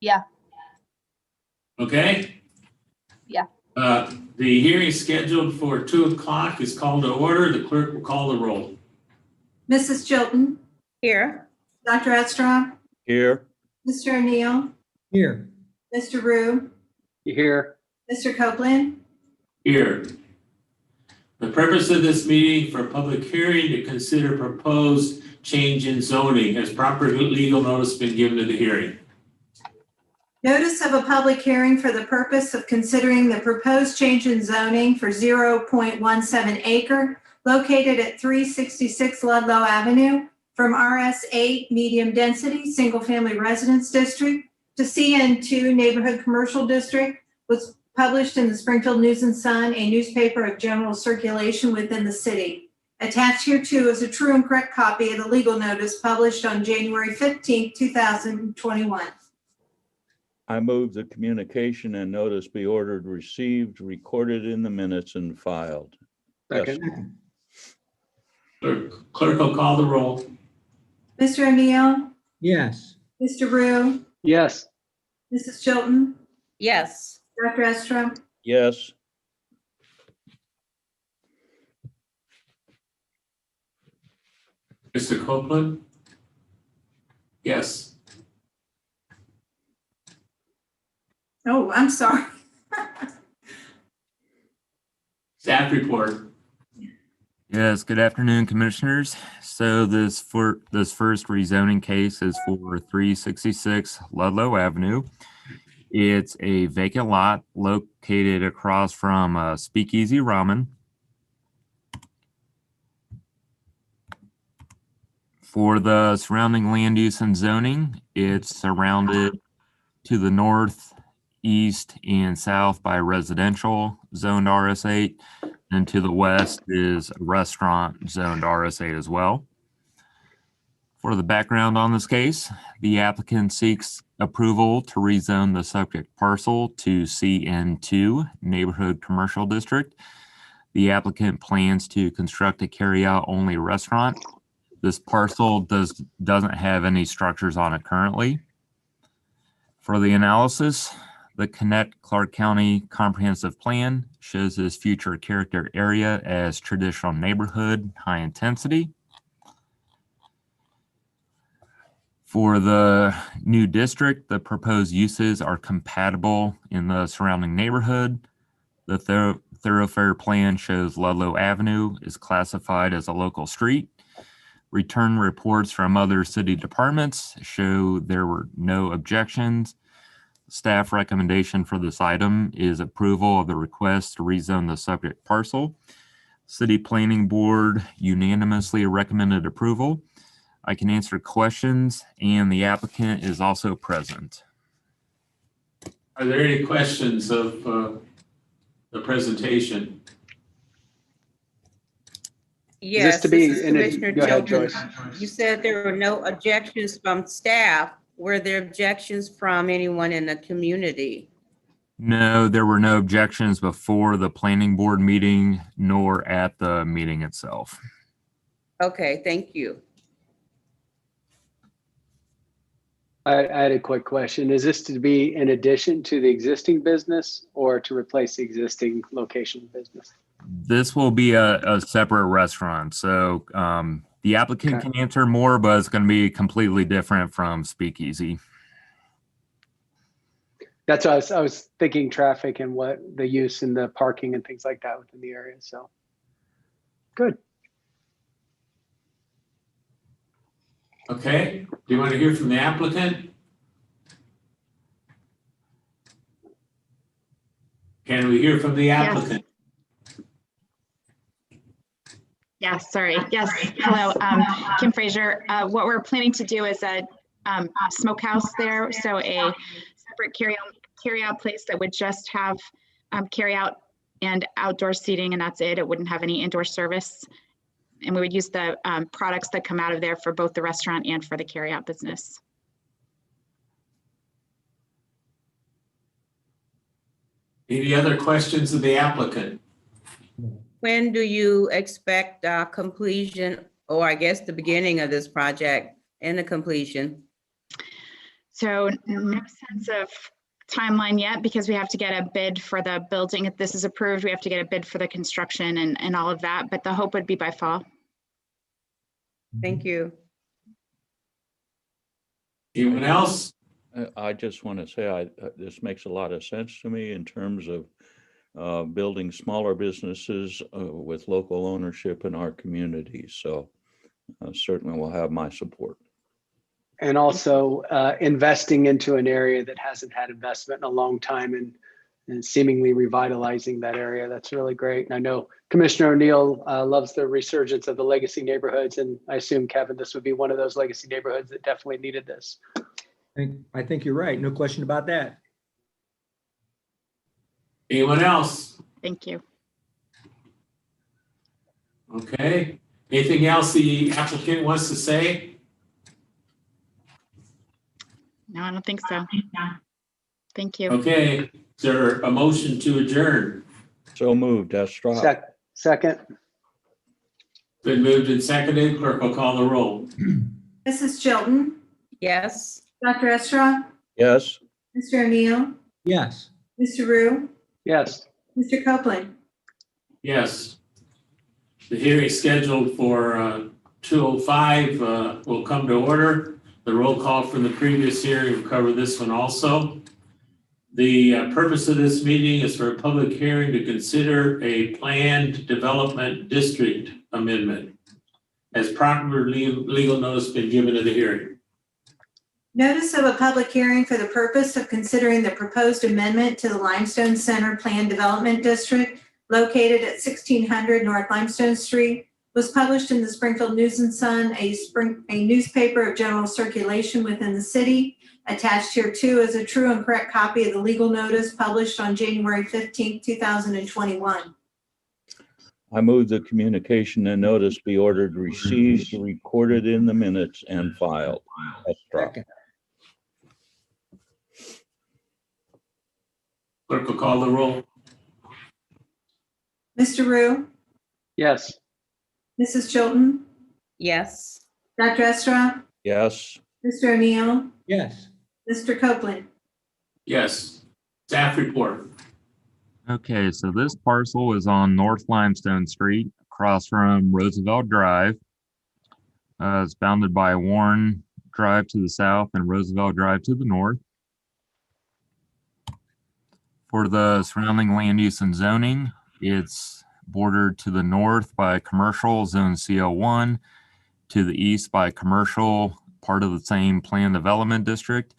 Yeah. Okay? Yeah. The hearing scheduled for 2 o'clock is called to order. The clerk will call the roll. Mrs. Chilton, Here. Dr. Edstrom, Here. Mr. O'Neill, Here. Mr. Rue, Here. Mr. Copeland, Here. The purpose of this meeting for public hearing to consider proposed change in zoning. Has proper legal notice been given to the hearing? notice of a public hearing for the purpose of considering the proposed change in zoning for 0.17 acre located at 366 Ludlow Avenue from RS8 medium density single family residence district to CN2 neighborhood commercial district was published in the Springfield News and Sun, a newspaper of general circulation within the city. Attached hereto is a true and correct copy of the legal notice published on January 15, 2021. I move the communication and notice be ordered, received, recorded in the minutes and filed. Second. Clerk will call the roll. Mr. O'Neill, Yes. Mr. Rue, Yes. Mrs. Chilton, Yes. Dr. Edstrom, Yes. Mr. Copeland? Yes. oh, I'm sorry. Staff report. Yes, good afternoon, commissioners. So this first rezoning case is for 366 Ludlow Avenue. It's a vacant lot located across from Speakeasy Ramen. For the surrounding land use and zoning, it's surrounded to the north, east, and south by residential zoned RS8, and to the west is a restaurant zoned RS8 as well. For the background on this case, the applicant seeks approval to rezone the subject parcel to CN2 Neighborhood Commercial District. The applicant plans to construct a carryout only restaurant. This parcel doesn't have any structures on it currently. For the analysis, the Connect Clark County Comprehensive Plan shows this future character area as traditional neighborhood, high intensity. For the new district, the proposed uses are compatible in the surrounding neighborhood. The thoroughfare plan shows Ludlow Avenue is classified as a local street. Return reports from other city departments show there were no objections. Staff recommendation for this item is approval of the request to rezone the subject parcel. City Planning Board unanimously recommended approval. I can answer questions, and the applicant is also present. Are there any questions of the presentation? Yes, to be this is in a- Commissioner go ahead, Chilton. Joyce. You said there were no objections from staff. Were there objections from anyone in the community? No, there were no objections before the planning board meeting nor at the meeting itself. Okay, thank you. I had a quick question. Is this to be in addition to the existing business or to replace the existing location business? This will be a separate restaurant. So the applicant Okay. can answer more, but it's going to be completely different from Speakeasy. That's what I was thinking, traffic and what the use and the parking and things like that within the area. So good. Okay, do you want to hear from the applicant? Can we hear from the applicant? Yes, sorry. Yes. Hello, Kim Frazier. What we're planning to do is a smokehouse there. So a separate carry-out place that would just have carry-out and outdoor seating, and that's it. It wouldn't have any indoor service. And we would use the products that come out of there for both the restaurant and for the carry-out business. Any other questions of the applicant? When do you expect completion, or I guess the beginning of this project and the completion? So no sense of timeline yet because we have to get a bid for the building. If this is approved, we have to get a bid for the construction and all of that, but the hope would be by fall. Thank you. Anyone else? I just want to say, this makes a lot of sense to me in terms of building smaller businesses with local ownership in our community. So certainly will have my support. And also investing into an area that hasn't had investment in a long time and seemingly revitalizing that area. That's really great. And I know Commissioner O'Neill loves the resurgence of the legacy neighborhoods. And I assume, Kevin, this would be one of those legacy neighborhoods that definitely needed this. I think you're right. No question about that. Anyone else? Thank you. Okay. Anything else the applicant wants to say? No, I don't think so. Thank you. Okay. Is there a motion to adjourn? So moved, Estrada. Second. Been moved and seconded. Clerk will call the roll. Mrs. Chilton, Yes. Dr. Estra, Yes. Mr. O'Neill, Yes. Mr. Rue, Yes. Mr. Copeland. Yes. The hearing scheduled for 2:05 will come to order. The roll call from the previous hearing will cover this one also. The purpose of this meeting is for a public hearing to consider a planned development district amendment. Has proper legal notice been given to the hearing? Notice of a public hearing for the purpose of considering the proposed amendment to the Limestone Center Planned Development District located at 1600 North Limestone Street was published in the Springfield News and Sun, a newspaper of general circulation within the city. Attached here too is a true and correct copy of the legal notice published on January 15th, 2021. I move the communication and notice be ordered, received, recorded in the minutes, and filed. Estrada. Second. Clerk will call the roll. Mr. Rue, Yes. Mrs. Chilton, Yes. Dr. Estra, Yes. Mr. O'Neill, Yes. Mr. Copeland. Yes. Staff report. Okay, so this parcel is on North Limestone Street, across from Roosevelt Drive. It's bounded by Warren Drive to the south and Roosevelt Drive to the north. For the surrounding land use and zoning, it's bordered to the north by commercial, zone CO1, to the east by commercial, part of the same planned development district.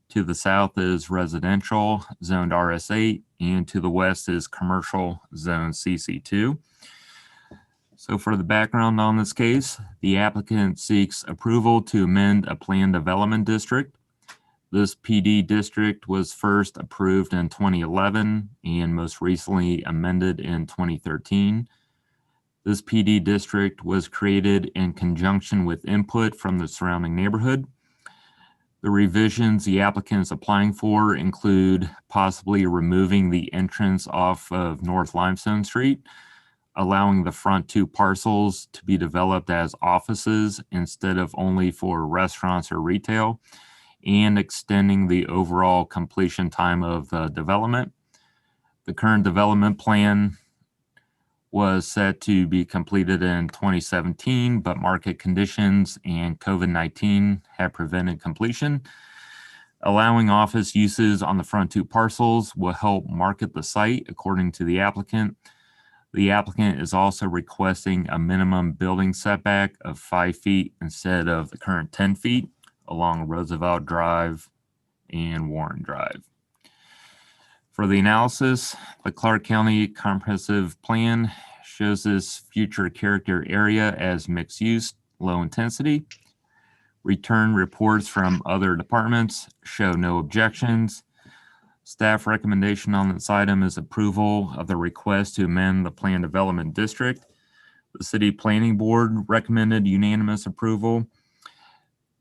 To the south is residential, zoned RS8, and to the west is commercial, zone CC2. So for the background on this case, the applicant seeks approval to amend a planned development district. This PD district was first approved in 2011 and most recently amended in 2013. This PD district was created in conjunction with input from the surrounding neighborhood. The revisions the applicant is applying for include possibly removing the entrance off of North Limestone Street, allowing the front two parcels to be developed as offices instead of only for restaurants or retail, and extending the overall completion time of the development. The current development plan was set to be completed in 2017, but market conditions and COVID-19 have prevented completion. Allowing office uses on the front two parcels will help market the site according to the applicant. The applicant is also requesting a minimum building setback of 5 feet instead of the current 10 feet along Roosevelt Drive and Warren Drive. For the analysis, the Clark County Comprehensive Plan shows this future character area as mixed use, low intensity. Return reports from other departments show no objections. Staff recommendation on this item is approval of the request to amend the Plan Development District. The City Planning Board recommended unanimous approval.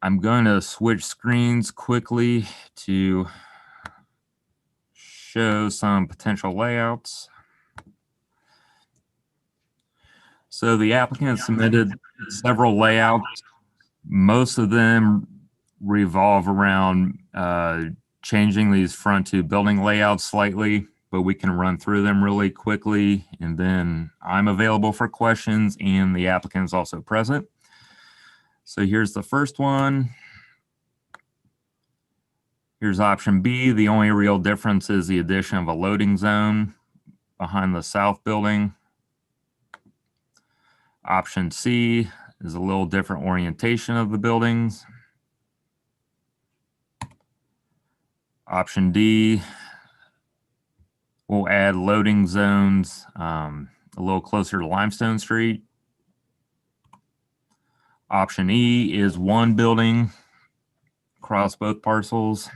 I'm going to switch screens quickly to show some potential layouts. So the applicant submitted several layouts. Most of them revolve around changing these front two building layouts slightly, but we can run through them really quickly. And then I'm available for questions and the applicant is also present. So here's the first one. Here's option B. The only real difference is the addition of a loading zone behind the south building. Option C is a little different orientation of the buildings. Option D, we'll add loading zones a little closer to Limestone Street. Option E is one building across both parcels.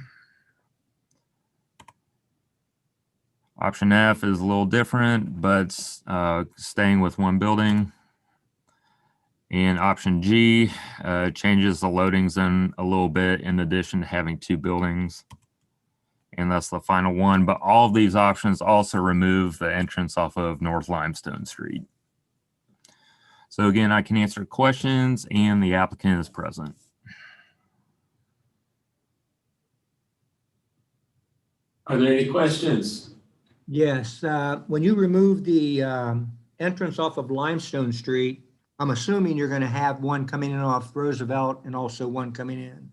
Option F is a little different, but staying with one building. And option G changes the loading zone a little bit in addition to having two buildings. And that's the final one. But all of these options also remove the entrance off of North Limestone Street. So again, I can answer questions and the applicant is present. Are there any questions? Yes, when you remove the entrance off of Limestone Street, I'm assuming you're going to have one coming in off Roosevelt and also one coming in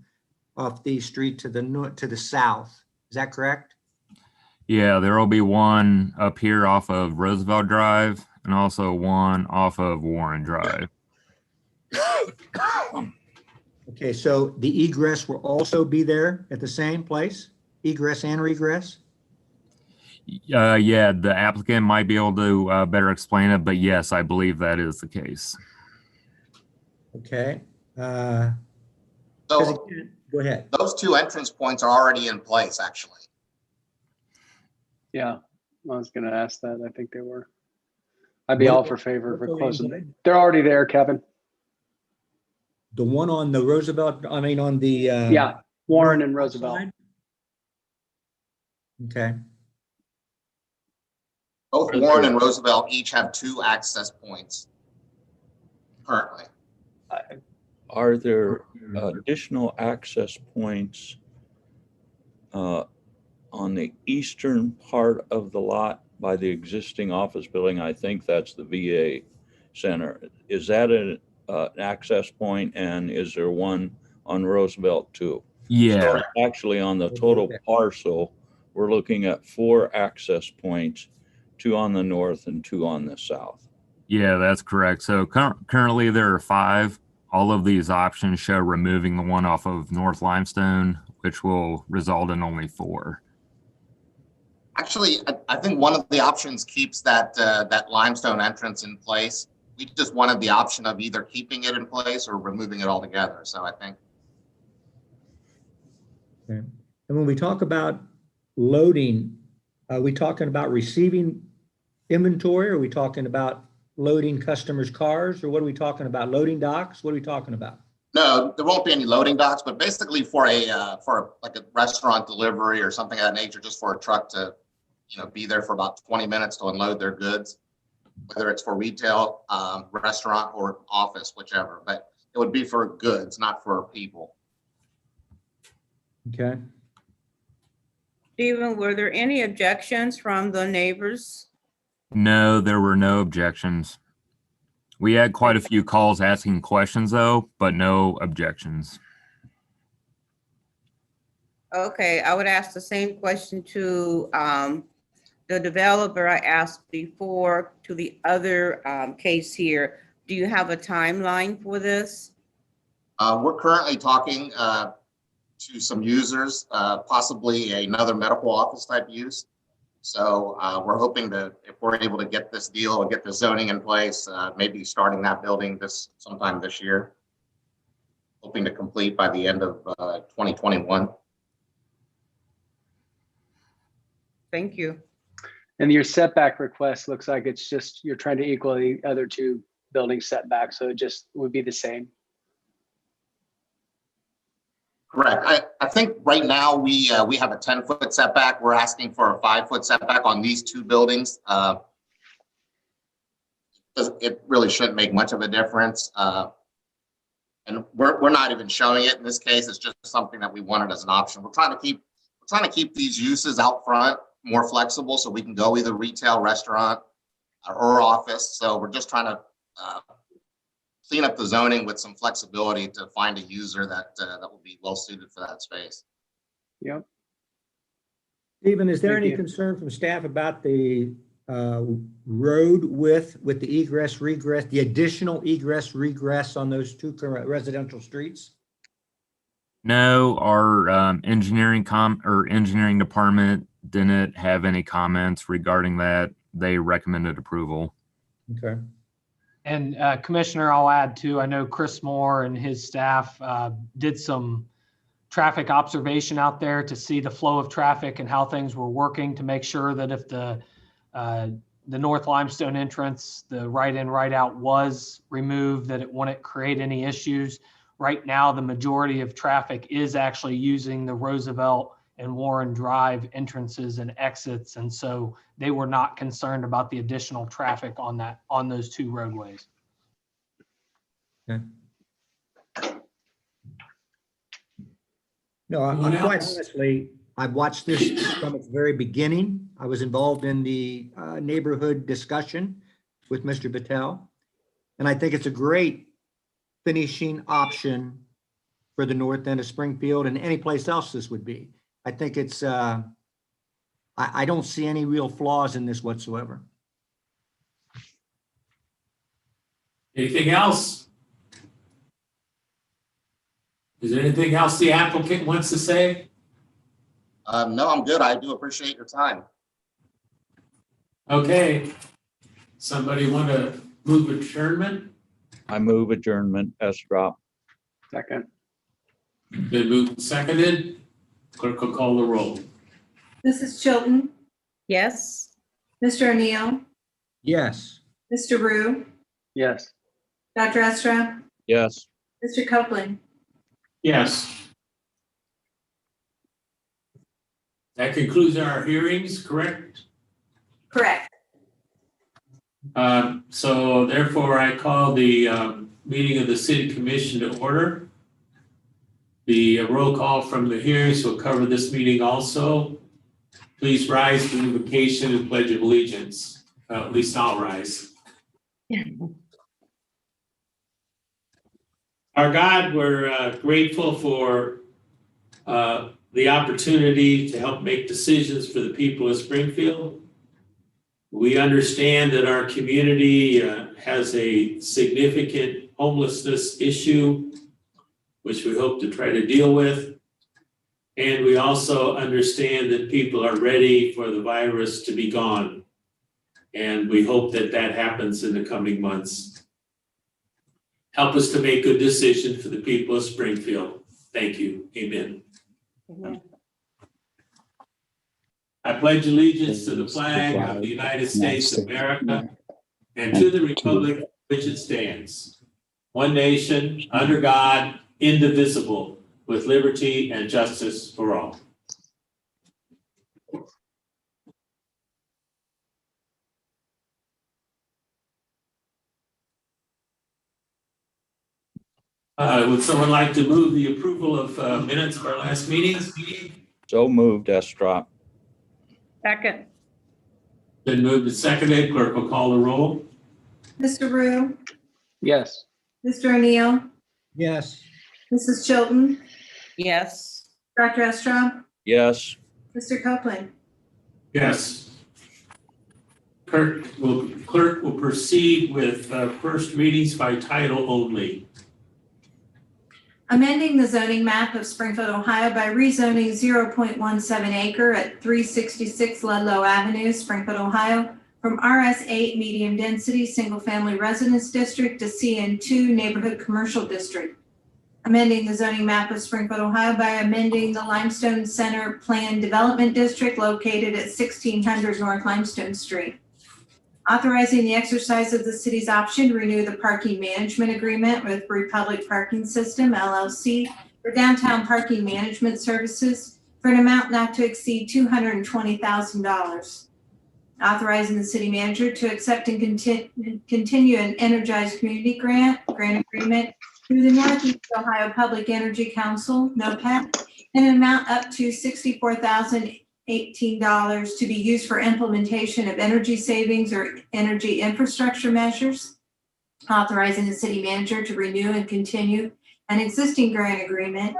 off the street to the north, to the south. Is that correct? Yeah, there will be one up here off of Roosevelt Drive and also one off of Warren Drive. Okay, so the egress will also be there at the same place? Egress and regress? Yeah, the applicant might be able to better explain it, but yes, I believe that is the case. Okay. 'Cause So again, go ahead. those two entrance points are already in place, actually. Yeah, I was going to ask that. I think they were. I'd be What- all for favor for what- closing them. They're already there, Kevin. The one on the Roosevelt, I mean, on the. Yeah, Warren and Roosevelt. side? Okay, Both Warren and Roosevelt each have two access points currently. Are there additional access points on the eastern part of the lot by the existing office building? I think that's the VA center. Is that an access point, and is there one on Roosevelt too? Yeah, So actually, on the total parcel, we're looking at 4 access points, 2 on the north and 2 on the south. yeah, that's correct. So currently there are 5. All of these options show removing the one off of North Limestone, which will result in only 4. Actually, I think one of the options keeps that limestone entrance in place. We just wanted the option of either keeping it in place or removing it altogether. So I think okay. And when we talk about loading, are we talking about receiving inventory? Or are we talking about loading customers' cars? Or what are we talking about? Loading docks? What are we talking about? no, there won't be any loading docks, but basically for like a restaurant delivery or something of that nature, just for a truck to, be there for about 20 minutes to unload their goods, whether it's for retail, restaurant, or office, whichever. But it would be for goods, not for people. Okay. Stephen, were there any objections from the neighbors? No, there were no objections. We had quite a few calls asking questions though, but no objections. Okay, I would ask the same question to the developer I asked before to the other case here. Do you have a timeline for this? We're currently talking to some users, possibly another medical office type use. So we're hoping to, if we're able to get this deal or get the zoning in place, maybe starting that building sometime this year. Hoping to complete by the end of 2021. Thank you. And your setback request looks like it's just, you're trying to equal the other two building setbacks. So it just would be the same. Correct. I think right now we have a 10-foot setback. We're asking for a 5-foot setback on these two buildings. It really shouldn't make much of a difference. And we're not even showing it in this case. It's just something that we wanted as an option. We're trying to keep these uses out front more flexible so we can go either retail, restaurant, or office. So we're just trying to clean up the zoning with some flexibility to find a user that will be well suited for that space. Yep. Stephen, is there Thank any you. concern from staff about the road width with the egress, regress, the additional egress, regress on those two current residential streets? No, our engineering department didn't have any comments regarding that. They recommended approval. Okay. And Commissioner, I'll add too, I know Chris Moore and his staff did some traffic observation out there to see the flow of traffic and how things were working to make sure that if the North Limestone entrance, the right in, right out was removed, that it wouldn't create any issues. Right now, the majority of traffic is actually using the Roosevelt and Warren Drive entrances and exits. And so they were not concerned about the additional traffic on those two roadways. Okay. No, Anyone I'm quite else? honestly, I've watched this from its very beginning. I was involved in the neighborhood discussion with Mr. Patel. And I think it's a great finishing option for the north end of Springfield and any place else this would be. I think it's, I don't see any real flaws in this whatsoever. Anything else? Is there anything else the applicant wants to say? No, I'm good. I do appreciate your time. Okay. Somebody want to move adjournment? I move adjournment, Estrop. Second. Been moved and seconded. Clerk will call the roll. Mrs. Chilton, Yes? Mr. O'Neill, Yes. Mr. Rue, Yes. Dr. Estra, Yes. Mr. Copeland. Yes. That concludes our hearings, correct? Correct. So therefore, I call the meeting of the City Commission to order. The roll call from the hearings will cover this meeting also. Please rise for the invocation and pledge of allegiance. At least I'll rise. Our God, we're grateful for the opportunity to help make decisions for the people of Springfield. We understand that our community has a significant homelessness issue, which we hope to try to deal with. And we also understand that people are ready for the virus to be gone. And we hope that that happens in the coming months. Help us to make good decisions for the people of Springfield. Thank you. Amen. Amen. I pledge allegiance to the flag of the United States of America and to the republic which it stands, one nation, under God, indivisible, with liberty and justice for all. Would someone like to move the approval of minutes of our last meeting? So moved, Estrop. Second? Been moved and seconded. Clerk will call the roll. Mr. Rue, Yes. Mr. O'Neill, Yes. Mrs. Chilton, Yes? Dr. Estra, Yes. Mr. Copeland. Yes. Clerk will proceed with first readings by title only. Amending the zoning map of Springfield, Ohio by rezoning 0.17 acre at 366 Ludlow Avenue, Springfield, Ohio, from RS8 Medium Density Single Family Residence District to CN2 Neighborhood Commercial District. Amending the zoning map of Springfield, Ohio by amending the Limestone Center Planned Development District located at 1600 North Limestone Street. Authorizing the exercise of the city's option to renew the parking management agreement with Republic Parking System LLC for downtown parking management services for an amount not to exceed $220,000. Authorizing the city manager to accept and continue an energized community grant agreement through the Northeast Ohio Public Energy Council, NOPEC, in an amount up to $64,018 to be used for implementation of energy savings or energy infrastructure measures, authorizing the city manager to renew and continue an existing grant agreement,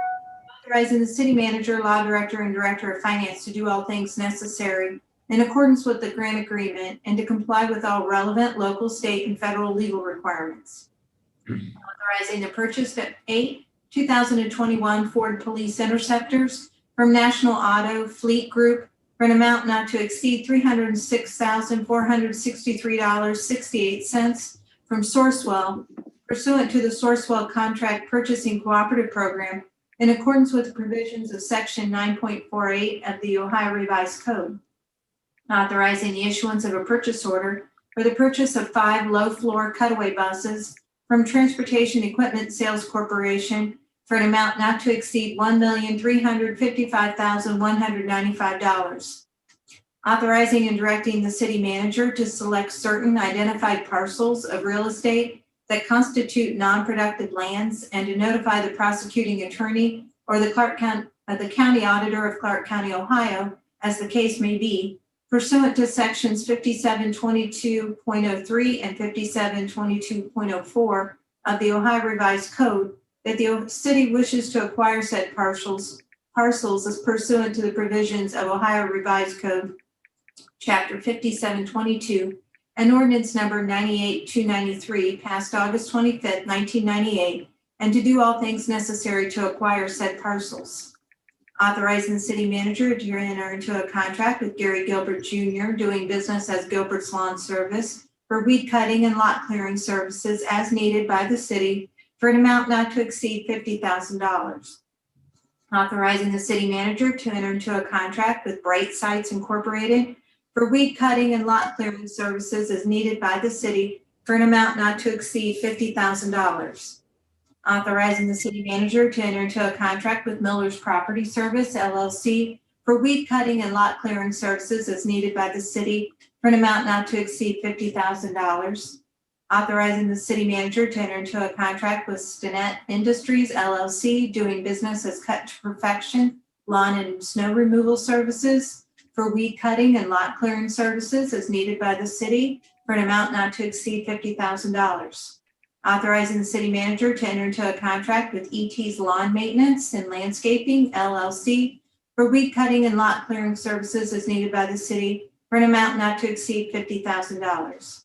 authorizing the city manager, law director, and director of finance to do all things necessary in accordance with the grant agreement and to comply with all relevant local, state, and federal legal requirements. Authorizing the purchase of 8 2021 Ford Police Interceptors from National Auto Fleet Group for an amount not to exceed $306,463.68 from Sourcewell pursuant to the Sourcewell Contract Purchasing Cooperative Program in accordance with the provisions of Section 9.48 of the Ohio Revised Code. Authorizing the issuance of a purchase order for the purchase of 5 low-floor cutaway buses from Transportation Equipment Sales Corporation for an amount not to exceed $1,355,195. Authorizing and directing the city manager to select certain identified parcels of real estate that constitute non-productive lands and to notify the prosecuting attorney or the county auditor of Clark County, Ohio, as the case may be, pursuant to sections 5722.03 and 5722.04 of the Ohio Revised Code, that the city wishes to acquire said parcels as pursuant to the provisions of Ohio Revised Code, Chapter 5722, and ordinance number 98-293, passed August 25th, 1998, and to do all things necessary to acquire said parcels. Authorizing the city manager to enter into a contract with Gary Gilbert Jr., doing business as Gilbert's Lawn Service, for weed cutting and lot clearing services as needed by the city for an amount not to exceed $50,000. Authorizing the city manager to enter into a contract with Bright Sites Incorporated for weed cutting and lot clearing services as needed by the city for an amount not to exceed $50,000. Authorizing the city manager to enter into a contract with Miller's Property Service, LLC, for weed cutting and lot clearing services as needed by the city for an amount not to exceed $50,000. Authorizing the city manager to enter into a contract with Stinnett Industries, LLC, doing business as Cut to Perfection, lawn and snow removal services, for weed cutting and lot clearing services as needed by the city for an amount not to exceed $50,000. Authorizing the city manager to enter into a contract with ET's Lawn Maintenance and Landscaping, LLC, for weed cutting and lot clearing services as needed by the city for an amount not to exceed $50,000.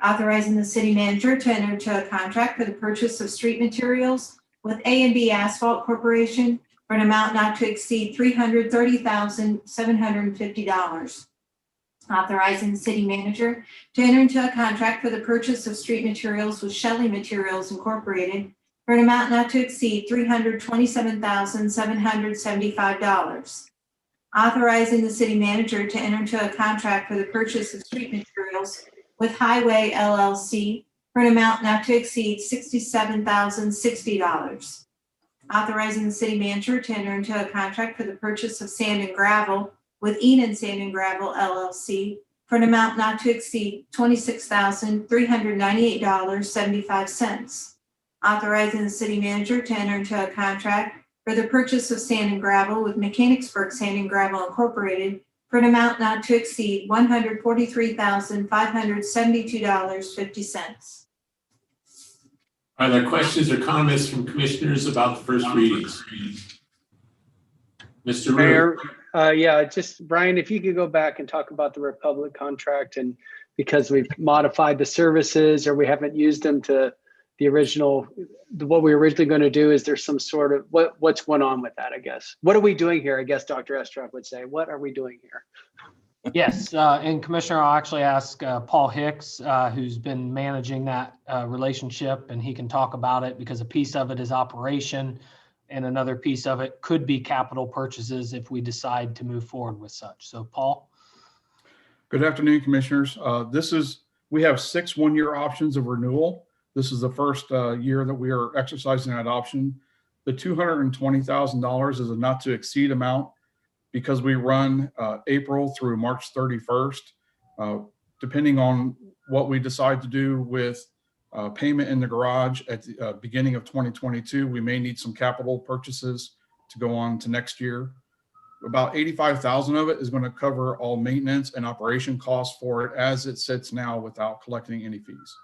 Authorizing the city manager to enter into a contract for the purchase of street materials with A&B Asphalt Corporation for an amount not to exceed $330,750. Authorizing the city manager to enter into a contract for the purchase of street materials with Shelley Materials Incorporated for an amount not to exceed $327,775. Authorizing the city manager to enter into a contract for the purchase of street materials with Highway LLC for an amount not to exceed $67,060. Authorizing the city manager to enter into a contract for the purchase of sand and gravel with Enon Sand and Gravel LLC for an amount not to exceed $26,398.75. Authorizing the city manager to enter into a contract for the purchase of sand and gravel with Mechanicsburg Sand and Gravel Incorporated for an amount not to exceed $143,572.50. Are there questions or comments from commissioners about the first readings? Mr. Root. Mayor, yeah, just Brian, if you could go back and talk about the Republic contract, and because we've modified the services or we haven't used them to the original, what we were originally going to do, is there some sort of, what's going on with that, I guess? What are we doing here? I guess Dr. Estroff would say, what are we doing here? Yes, and Commissioner, I'll actually ask Paul Hicks, who's been managing that relationship, and he can talk about it, because a piece of it is operation and another piece of it could be capital purchases if we decide to move forward with such. So Paul? Good afternoon, commissioners. We have 6 one-year options of renewal. This is the first year that we are exercising that option. The $220,000 is a not to exceed amount because we run April through March 31st. Depending on what we decide to do with payment in the garage at the beginning of 2022. We may need some capital purchases to go on to next year. About 85,000 of it is going to cover all maintenance and operation costs for it as it sits now without collecting any fees.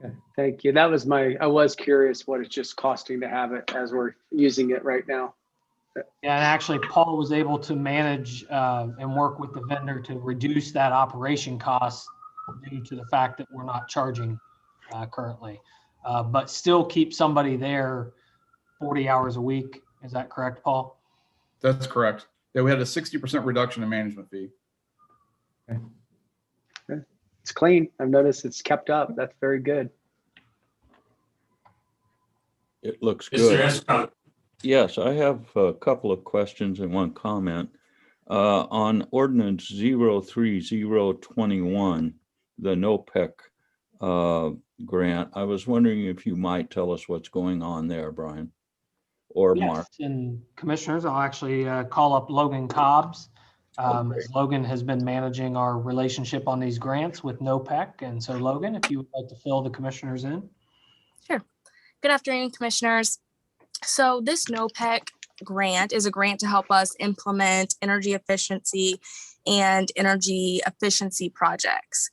Okay, thank you. That was I was curious what it's just costing to have it as we're using it right now. Yeah, and actually Paul was able to manage and work with the vendor to reduce that operation cost due to the fact that we're not charging currently, but still keep somebody there 40 hours a week. Is that correct, Paul? That's correct. Yeah, we had a 60% reduction in management fee. It's clean. I've noticed it's kept up. That's very good. It looks Mr. good. Escott, Yes, I have a couple of questions and one comment. On ordinance 03021, the NOPEC grant, I was wondering if you might tell us what's going on there, Brian or Mark. Yes, and commissioners, I'll actually call up Logan Cobbs. Okay. As Logan has been managing our relationship on these grants with NOPEC. And so Logan, if you would like to fill the commissioners in. Sure. Good afternoon, commissioners. So this NOPEC grant is a grant to help us implement energy efficiency and energy efficiency projects.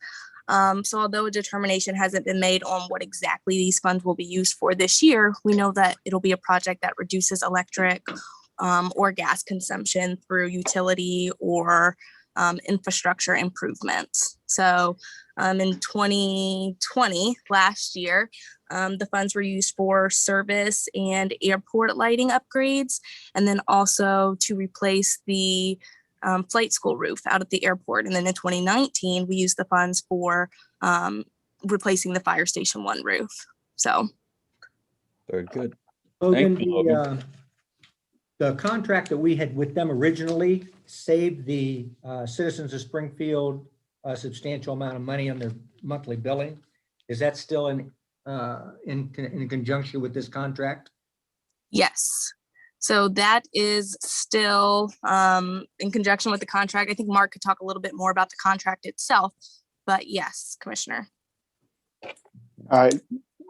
So although a determination hasn't been made on what exactly these funds will be used for this year, we know that it'll be a project that reduces electric or gas consumption through utility or infrastructure improvements. So in 2020, last year, the funds were used for service and airport lighting upgrades, and then also to replace the flight school roof out at the airport. And then in 2019, we used the funds for replacing the Fire Station 1 roof. So. Very good. Logan, Thank you, Logan. the contract that we had with them originally saved the citizens of Springfield a substantial amount of money on their monthly billing. Is that still in conjunction with this contract? Yes. So that is still in conjunction with the contract. I think Mark could talk a little bit more about the contract itself, but yes, Commissioner.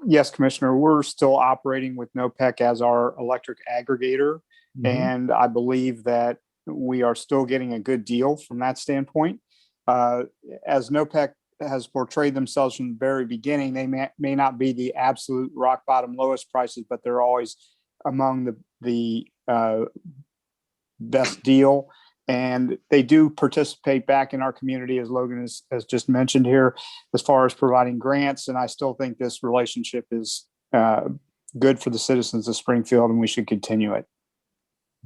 Yes, Commissioner, we're still operating with NOPEC as our electric aggregator. And I believe that we are still getting a good deal from that standpoint. As NOPEC has portrayed themselves from the very beginning, they may not be the absolute rock bottom lowest prices, but they're always among the best deal. And they do participate back in our community, as Logan has just mentioned here, as far as providing grants. And I still think this relationship is good for the citizens of Springfield, and we should continue it.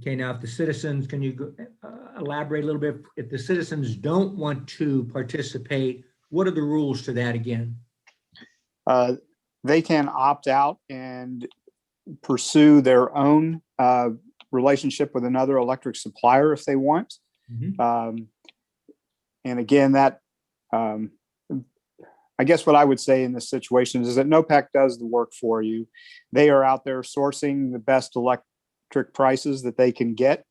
Okay, now if the citizens, can you elaborate a little bit? If the citizens don't want to participate, what are the rules to that again? They can opt out and pursue their own relationship with another electric supplier if they want. And again, that I guess what I would say in this situation is that NOPEC does the work for you. They are out there sourcing the best electric prices that they can get.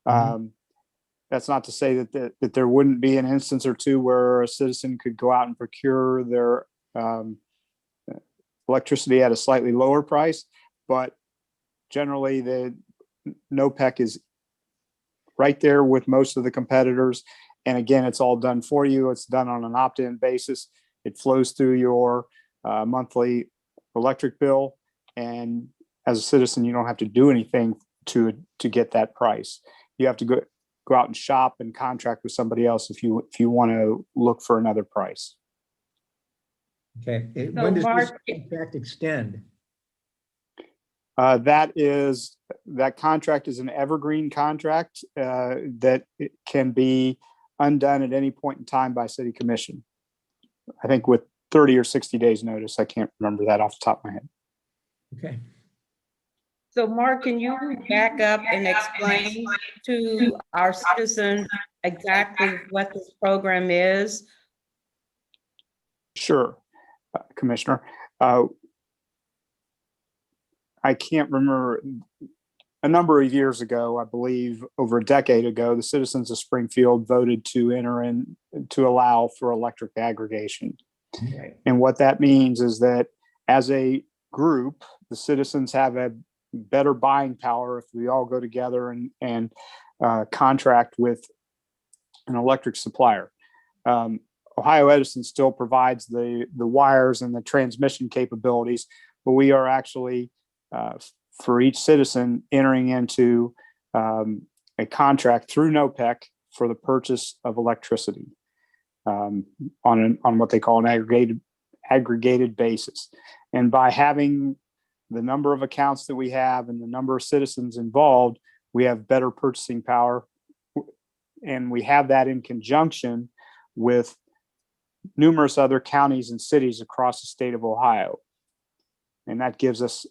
That's not to say that there wouldn't be an instance or two where a citizen could go out and procure their electricity at a slightly lower price, but generally the NOPEC is right there with most of the competitors. And again, it's all done for you. It's done on an opt-in basis. It flows through your monthly electric bill. And as a citizen, you don't have to do anything to get that price. You have to go out and shop and contract with somebody else if you want to look for another price. Okay, So when does this Mark- contract extend? That contract is an evergreen contract that it can be undone at any point in time by city commission. I think with 30 or 60 days notice. I can't remember that off the top of my head. Okay. So Mark, can you back up and explain to our citizens exactly what this program is? Sure, Commissioner. I can't remember, a number of years ago, I believe over a decade ago, the citizens of Springfield voted to enter in to allow for electric aggregation. Okay. And what that means is that as a group, the citizens have a better buying power if we all go together and contract with an electric supplier. Ohio Edison still provides the wires and the transmission capabilities, but we are actually, for each citizen, entering into a contract through NOPEC for the purchase of electricity on what they call an aggregated basis. And by having the number of accounts that we have and the number of citizens involved, we have better purchasing power. And we have that in conjunction with numerous other counties and cities across the state of Ohio. And that gives us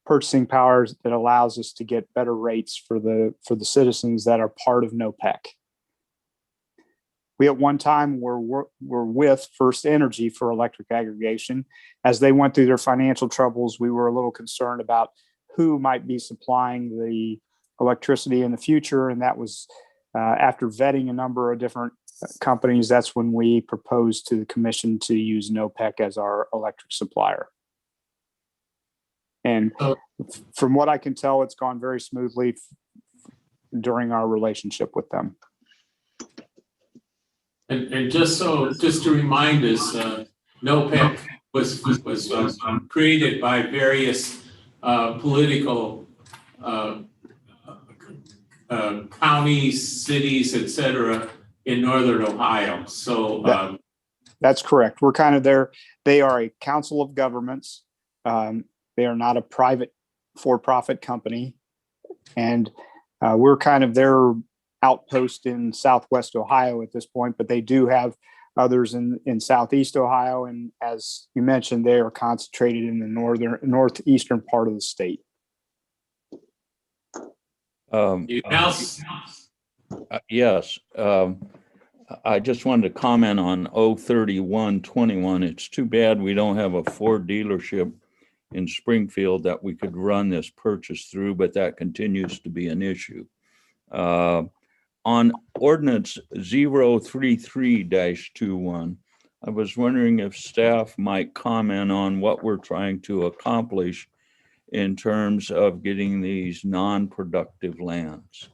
purchasing powers that allows us to get better rates for the citizens that are part of NOPEC. We at one time were with First Energy for electric aggregation. As they went through their financial troubles, we were a little concerned about who might be supplying the electricity in the future. And that was after vetting a number of different companies, that's when we proposed to the commission to use NOPEC as our electric supplier. And from what I can tell, it's gone very smoothly during our relationship with them. And just to remind us, NOPEC was created by various political counties, cities, et cetera, in Northern Ohio. So that's correct. We're kind of there. They are a council of governments. They are not a private for-profit company. And we're kind of their outpost in Southwest Ohio at this point, but they do have others in Southeast Ohio. And as you mentioned, they are concentrated in the northeastern part of the state. Yes. I just wanted to comment on 03121. It's too bad we don't have a Ford dealership in Springfield that we could run this purchase through, but that continues to be an issue. On ordinance 033-21, I was wondering if staff might comment on what we're trying to accomplish in terms of getting these non-productive lands.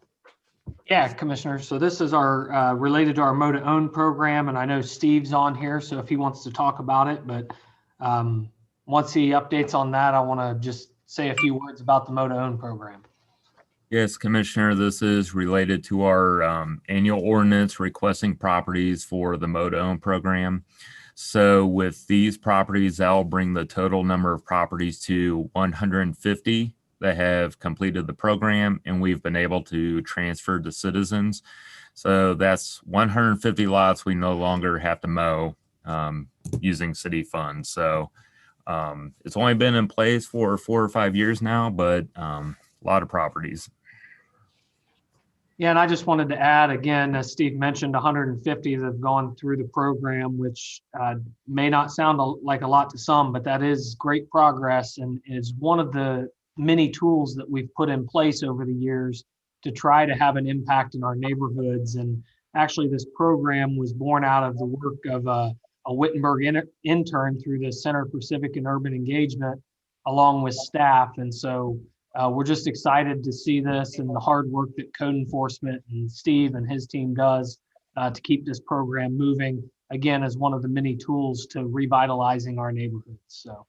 Yeah, Commissioner. So this is our related to our Mow to Own program, and I know Steve's on here, so if he wants to talk about it, but once he updates on that, I want to just say a few words about the Mow to Own program. Yes, Commissioner, this is related to our annual ordinance requesting properties for the Mow to Own program. So with these properties, that'll bring the total number of properties to 150 that have completed the program, and we've been able to transfer to citizens. So that's 150 lots we no longer have to mow using city funds. So it's only been in place for 4 or 5 years now, but a lot of properties. Yeah, and I just wanted to add, again, as Steve mentioned, 150 that have gone through the program, which may not sound like a lot to some, but that is great progress and is one of the many tools that we've put in place over the years to try to have an impact in our neighborhoods. And actually, this program was born out of the work of a Wittenberg intern through the Center for Civic and Urban Engagement, along with staff. And so we're just excited to see this and the hard work that code enforcement and Steve and his team does to keep this program moving, again, as one of the many tools to revitalizing our neighborhoods. So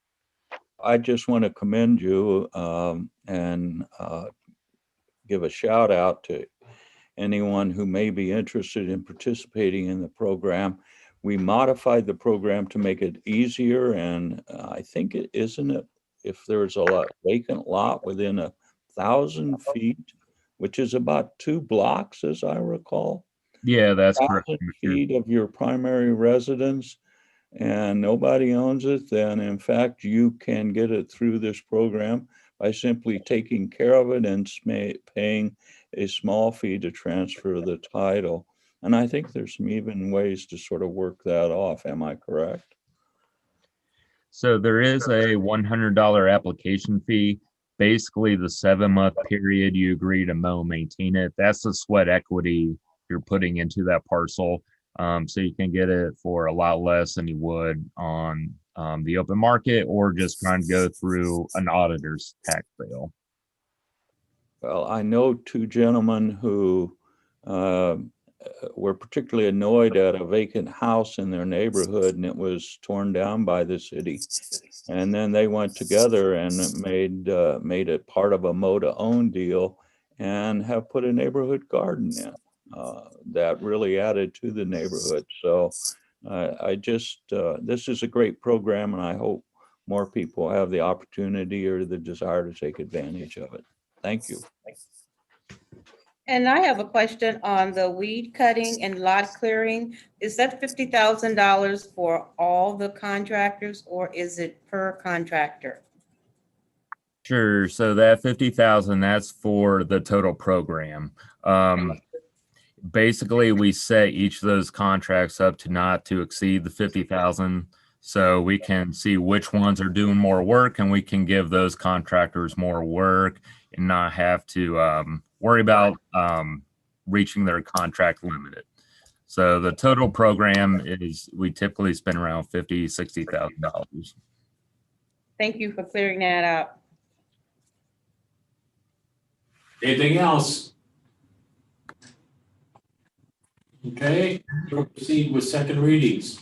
I just want to commend you and give a shout out to anyone who may be interested in participating in the program. We modified the program to make it easier, and I think it isn't it if there's a vacant lot within 1,000 feet, which is about 2 blocks, as I recall. Yeah, that's correct. 1,000 feet of your primary residence, and nobody owns it, then in fact, you can get it through this program by simply taking care of it and paying a small fee to transfer the title. And I think there's some even ways to sort of work that off. Am I correct? So there is a $100 application fee. Basically, the 7-month period you agree to mow, maintain it. That's the sweat equity you're putting into that parcel. So you can get it for a lot less than you would on the open market or just trying to go through an auditor's tax sale. Well, I know two gentlemen who were particularly annoyed at a vacant house in their neighborhood, and it was torn down by the city. And then they went together and made it part of a mow-to-own deal and have put a neighborhood garden in that really added to the neighborhood. So this is a great program, and I hope more people have the opportunity or the desire to take advantage of it. Thank you. And I have a question on the weed cutting and lot clearing. Is that $50,000 for all the contractors, or is it per contractor? Sure. So that 50,000, that's for the total program. Basically, we set each of those contracts up to not to exceed the 50,000, so we can see which ones are doing more work, and we can give those contractors more work and not have to worry about reaching their contract limited. So the total program is, we typically spend around $50,000-$60,000. Thank you for clearing that up. Anything else? Okay, we'll proceed with second readings.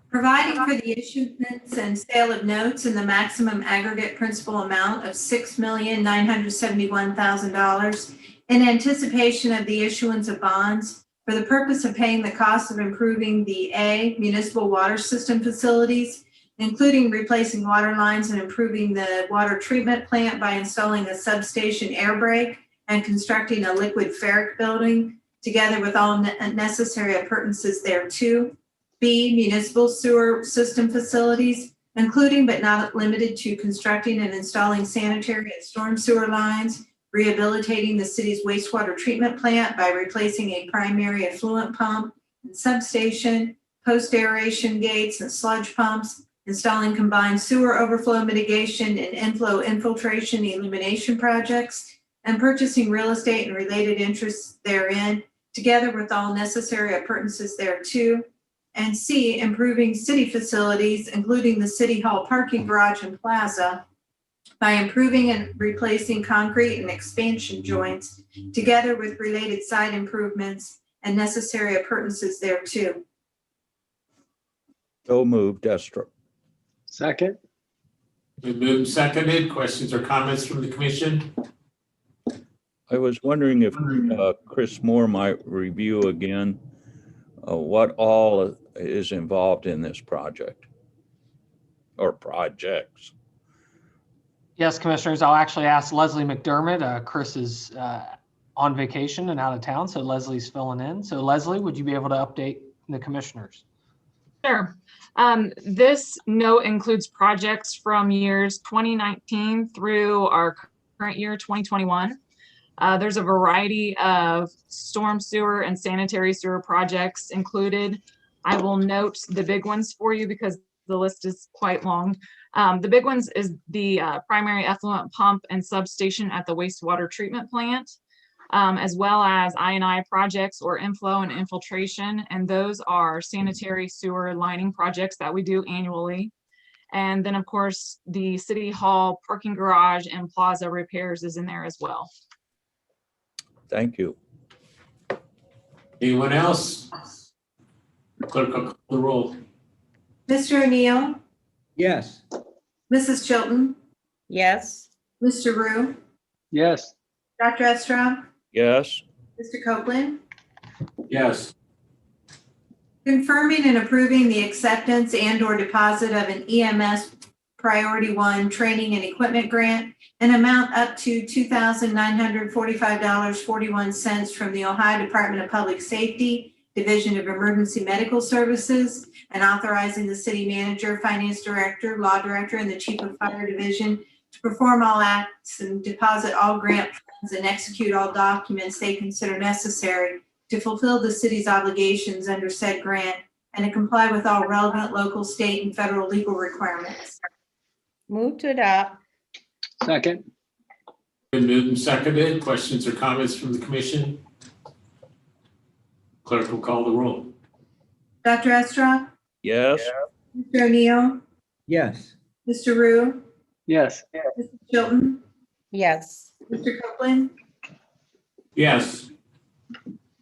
Providing for the issuance and sale of notes in the maximum aggregate principal amount of $6,971,000 in anticipation of the issuance of bonds for the purpose of paying the cost of improving the municipal water system facilities, including replacing water lines and improving the water treatment plant by installing a substation air brake and constructing a liquid ferric building, together with all necessary appurtenances thereto. B, municipal sewer system facilities, including but not limited to constructing and installing sanitary and storm sewer lines, rehabilitating the city's wastewater treatment plant by replacing a primary effluent pump and substation, post-aeration gates and sludge pumps, installing combined sewer overflow mitigation and inflow infiltration elimination projects, and purchasing real estate and related interests therein, together with all necessary appurtenances thereto. And C, improving city facilities, including the City Hall parking garage and plaza, by improving and replacing concrete and expansion joints, together with related site improvements and necessary appurtenances thereto. So moved, Destra. Second. Been moved and seconded. Questions or comments from the commission? I was wondering if Chris Moore might review again what all is involved in this project or projects. Yes, commissioners, I'll actually ask Leslie McDermott. Chris is on vacation and out of town, so Leslie's filling in. So Leslie, would you be able to update the commissioners? Sure. This note includes projects from years 2019 through our current year, 2021. There's a variety of storm sewer and sanitary sewer projects included. I will note the big ones for you because the list is quite long. The big ones is the primary effluent pump and substation at the wastewater treatment plant, as well as I&I projects or inflow and infiltration. And those are sanitary sewer lining projects that we do annually. And then of course, the City Hall parking garage and plaza repairs is in there as well. Thank you. Anyone else? Clerk will call the roll. Mr. O'Neill, Yes. Mrs. Chilton, Yes. Mr. Rue, Yes. Dr. Estra, Yes. Mr. Copeland. Yes. Confirming and approving the acceptance and/or deposit of an EMS Priority 1 training and equipment grant, an amount up to $2,945.41 from the Ohio Department of Public Safety, Division of Emergency Medical Services, and authorizing the city manager, finance director, law director, and the chief of fire division to perform all acts and deposit all grant funds and execute all documents they consider necessary to fulfill the city's obligations under said grant and to comply with all relevant local, state, and federal legal requirements. Move to adopt. Second. Been moved and seconded. Questions or comments from the commission? Clerk will call the roll. Dr. Estra, Yes. Mr. O'Neill, Yes. Mr. Rue, Yes. Mrs. Chilton, Yes. Mr. Copeland, Yes.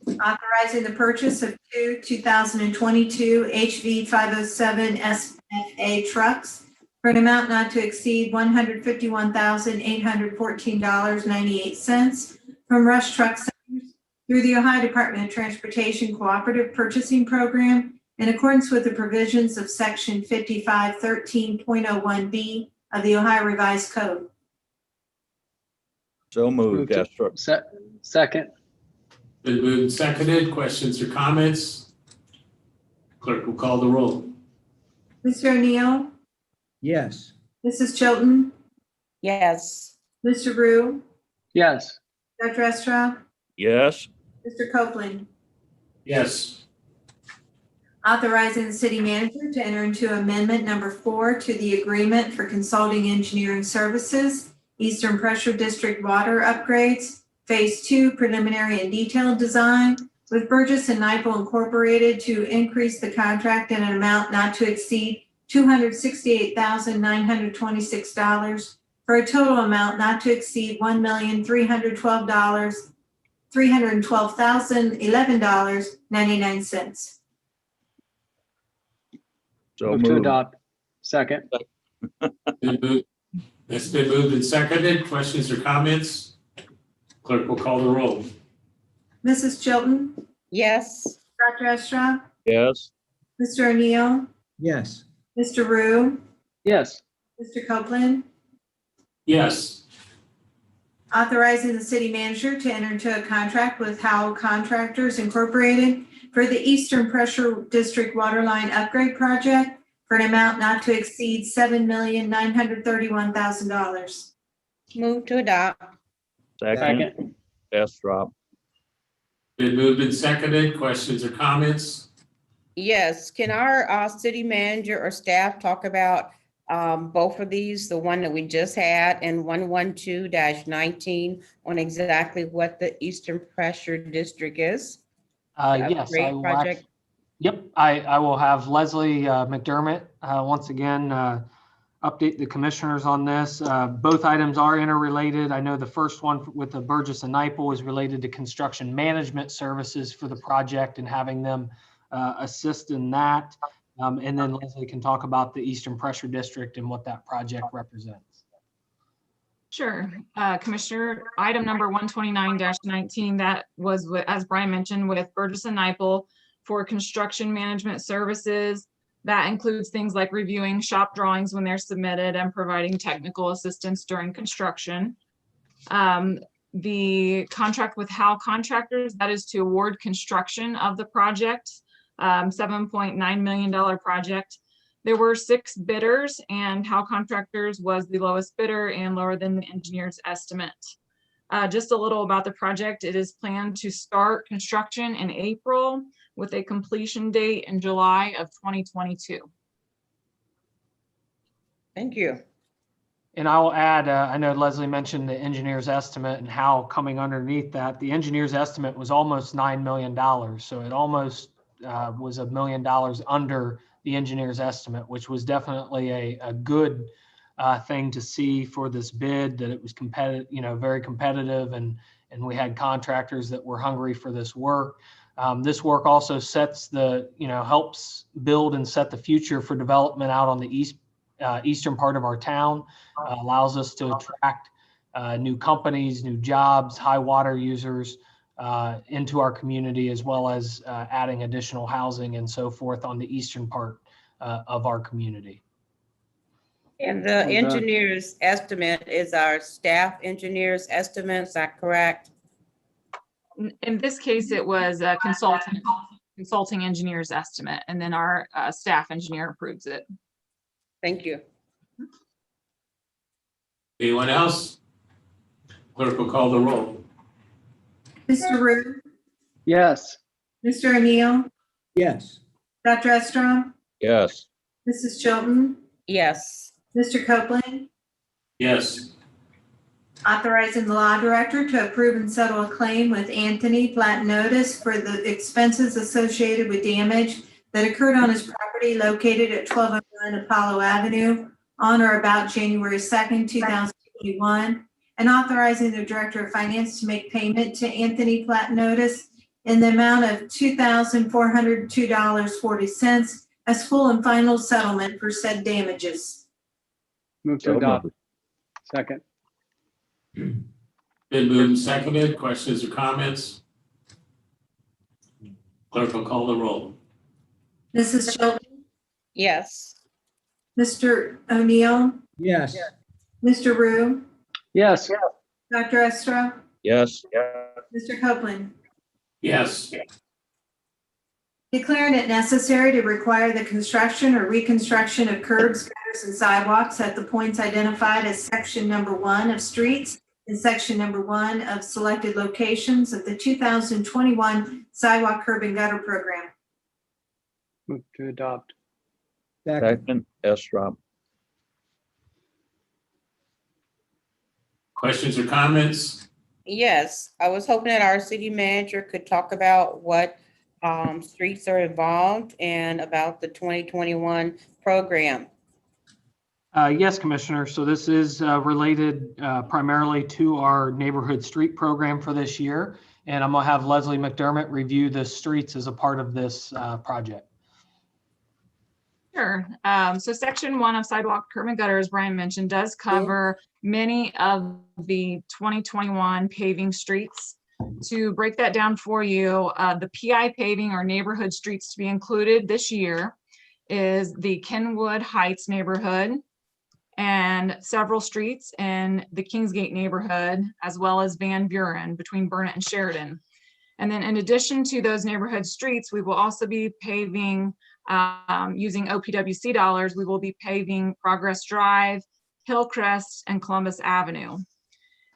authorizing the purchase of two 2022 HV 507 SFA trucks for an amount not to exceed $151,814.98 from Rush Truck Centers through the Ohio Department of Transportation Cooperative Purchasing Program in accordance with the provisions of Section 5513.01B of the Ohio Revised Code. So Move moved, to- Astro. Second. Been moved and seconded. Questions or comments? Clerk will call the roll. Mr. O'Neill, Yes. Mrs. Chilton, Yes. Mr. Rue, Yes. Dr. Estra, Yes. Mr. Copeland. Yes. Authorizing the city manager to enter into amendment number 4 to the agreement for consulting engineering services, Eastern Pressure District water upgrades, Phase 2 preliminary and detailed design with Burgess and Nyepel Incorporated to increase the contract in an amount not to exceed $268,926 for a total amount not to exceed $312,011.99. So Move to moved. adopt. Second. Been moved- It's been moved and seconded. Questions or comments? Clerk will call the roll. Mrs. Chilton, Yes. Dr. Estra, Yes. Mr. O'Neill, Yes. Mr. Rue, Yes. Mr. Copeland, Yes. authorizing the city manager to enter into a contract with Howell Contractors Incorporated for the Eastern Pressure District Waterline Upgrade Project for an amount not to exceed $7,931,000. Move to adopt. Second. Second. Astro. Been moved and seconded. Questions or comments? Yes. Can our city manager or staff talk about both of these, the one that we just had and 112-19 on exactly what the Eastern Pressure District is? The Yes, I upgrade will. project? Yep, I will have Leslie McDermott once again update the commissioners on this. Both items are interrelated. I know the first one with the Burgess and Nyepel is related to construction management services for the project and having them assist in that. And then Leslie can talk about the Eastern Pressure District and what that project represents. Sure. Commissioner, item number 129-19, that was, as Brian mentioned, with Burgess and Nyepel for construction management services. That includes things like reviewing shop drawings when they're submitted and providing technical assistance during construction. The contract with Howell Contractors, that is to award construction of the project, $7.9 million project. There were 6 bidders and Howell Contractors was the lowest bidder and lower than the engineer's estimate. Just a little about the project. It is planned to start construction in April with a completion date in July of 2022. Thank you. And I will add, I know Leslie mentioned the engineer's estimate and how coming underneath that, the engineer's estimate was almost $9 million. So it almost was $1 million under the engineer's estimate, which was definitely a good thing to see for this bid, that it was competitive, very competitive, and we had contractors that were hungry for this work. This work also sets helps build and set the future for development out on the eastern part of our town, allows us to attract new companies, new jobs, high water users into our community, as well as adding additional housing and so forth on the eastern part of our community. And the engineer's estimate is our staff engineer's estimate, is that correct? In this case, it was a consulting engineer's estimate, and then our staff engineer approves it. Thank you. Anyone else? Clerk will call the roll. Mr. Rue, Yes. Mr. O'Neill, Yes. Dr. Estra, Yes. Mrs. Chilton, Yes. Mr. Copeland, Yes. authorizing the law director to approve and settle a claim with Anthony Platinotis for the expenses associated with damage that occurred on his property property located at 1209 Apollo Avenue on or about January 2nd, 2021, and authorizing the Director of Finance to make payment to Anthony Platt Notice in the amount of $2,402.40 as full and final settlement for said damages. Move to So adopt. moved. Second. Been moved and seconded. Questions or comments? Clerk will call the roll. Mrs. Chilton, Yes. Mr. O'Neill, Yes. Mr. Rue, Yes. Dr. Estra, Yes. Mr. Copeland. Yes. Declaring it necessary to require the construction or reconstruction of curbs, gutters, and sidewalks at the points identified as section number 1 of streets and section number 1 of selected locations of the 2021 sidewalk curb and gutter program. Move to adopt. Second. Second, Estra. Questions or comments? Yes, I was hoping that our city manager could talk about what streets are involved and about the 2021 program. Yes, Commissioner. So this is related primarily to our neighborhood street program for this year. And I'm gonna have Leslie McDermott review the streets as a part of this project. Sure. So section 1 of sidewalk curb and gutter, as Brian mentioned, does cover many of the 2021 paving streets. To break that down for you, the PI paving or neighborhood streets to be included this year is the Kenwood Heights neighborhood and several streets in the Kingsgate neighborhood, as well as Van Buren between Burnett and Sheridan. And then in addition to those neighborhood streets, we will also be paving using OPWC dollars. We will be paving Progress Drive, Hillcrest, and Columbus Avenue.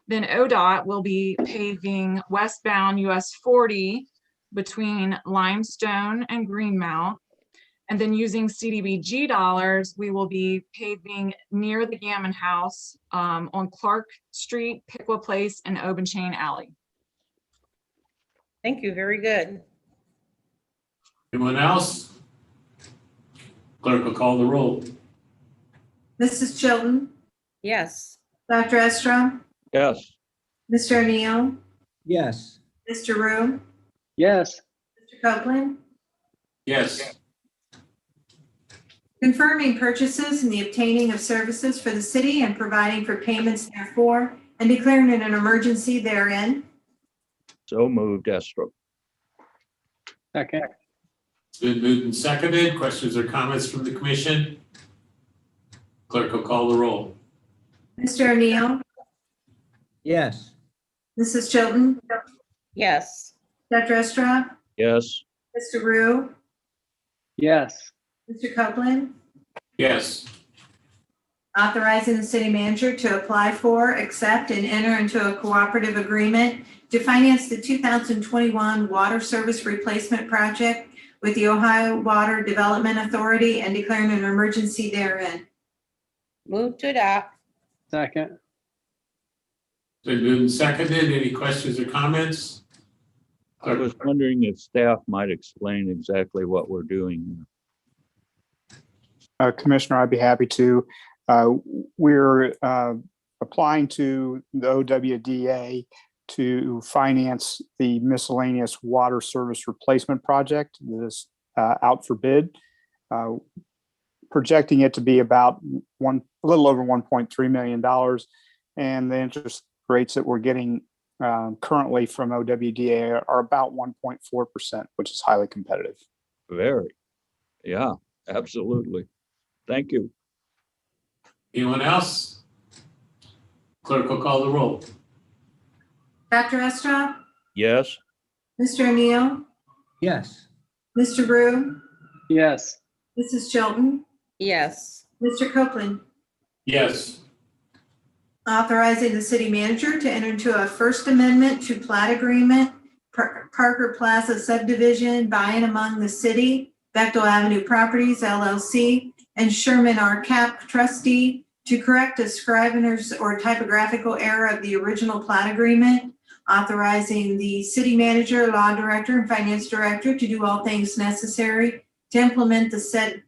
Then ODOT will be paving westbound US 40 between Limestone and Greenmount. And then using CDBG dollars, we will be paving near the Gammon House on Clark Street, Pickwa Place, and Obenchain Alley. Thank you, very good. Anyone else? Clerk will call the roll. Mrs. Chilton, Yes. Dr. Estra, Yes. Mr. O'Neill, Yes. Mr. Rue, Yes. Mr. Copeland. Yes. Confirming purchases and the obtaining of services for the city and providing for payments therefore, and declaring it an emergency therein. So moved, Estra. Second. It's been moved and seconded. Questions or comments from the commission? Clerk will call the roll. Mr. O'Neill, Yes. Mrs. Chilton, Yes. Dr. Estra, Yes. Mr. Rue, Yes. Mr. Copeland. Yes. Authorizing the city manager to apply for, accept, and enter into a cooperative agreement to finance the 2021 water service replacement project with the Ohio Water Development Authority and declaring an emergency therein. Move to adopt. Second. It's been moved and seconded. Any questions or comments? I was wondering if staff might explain exactly what we're doing here. Commissioner, I'd be happy to. We're applying to the OWDA to finance the miscellaneous water service replacement project that is out for bid. Projecting it to be about a little over $1.3 million. And the interest rates that we're getting currently from OWDA are about 1.4%, which is highly competitive. Very. Yeah, absolutely. Thank you. Anyone else? Clerk will call the roll. Dr. Estra, Yes. Mr. O'Neill, Yes. Mr. Rue, Yes. Mrs. Chilton, Yes. Mr. Copeland. Yes. Authorizing the city manager to enter into a First Amendment to plat agreement, Parker Plaza subdivision by and among the city, Bechtel Avenue Properties LLC, and Sherman R. Cap trustee to correct a scrivener's or typographical error of the original plat agreement, authorizing the city manager, law director, and finance director to do all things necessary to implement the said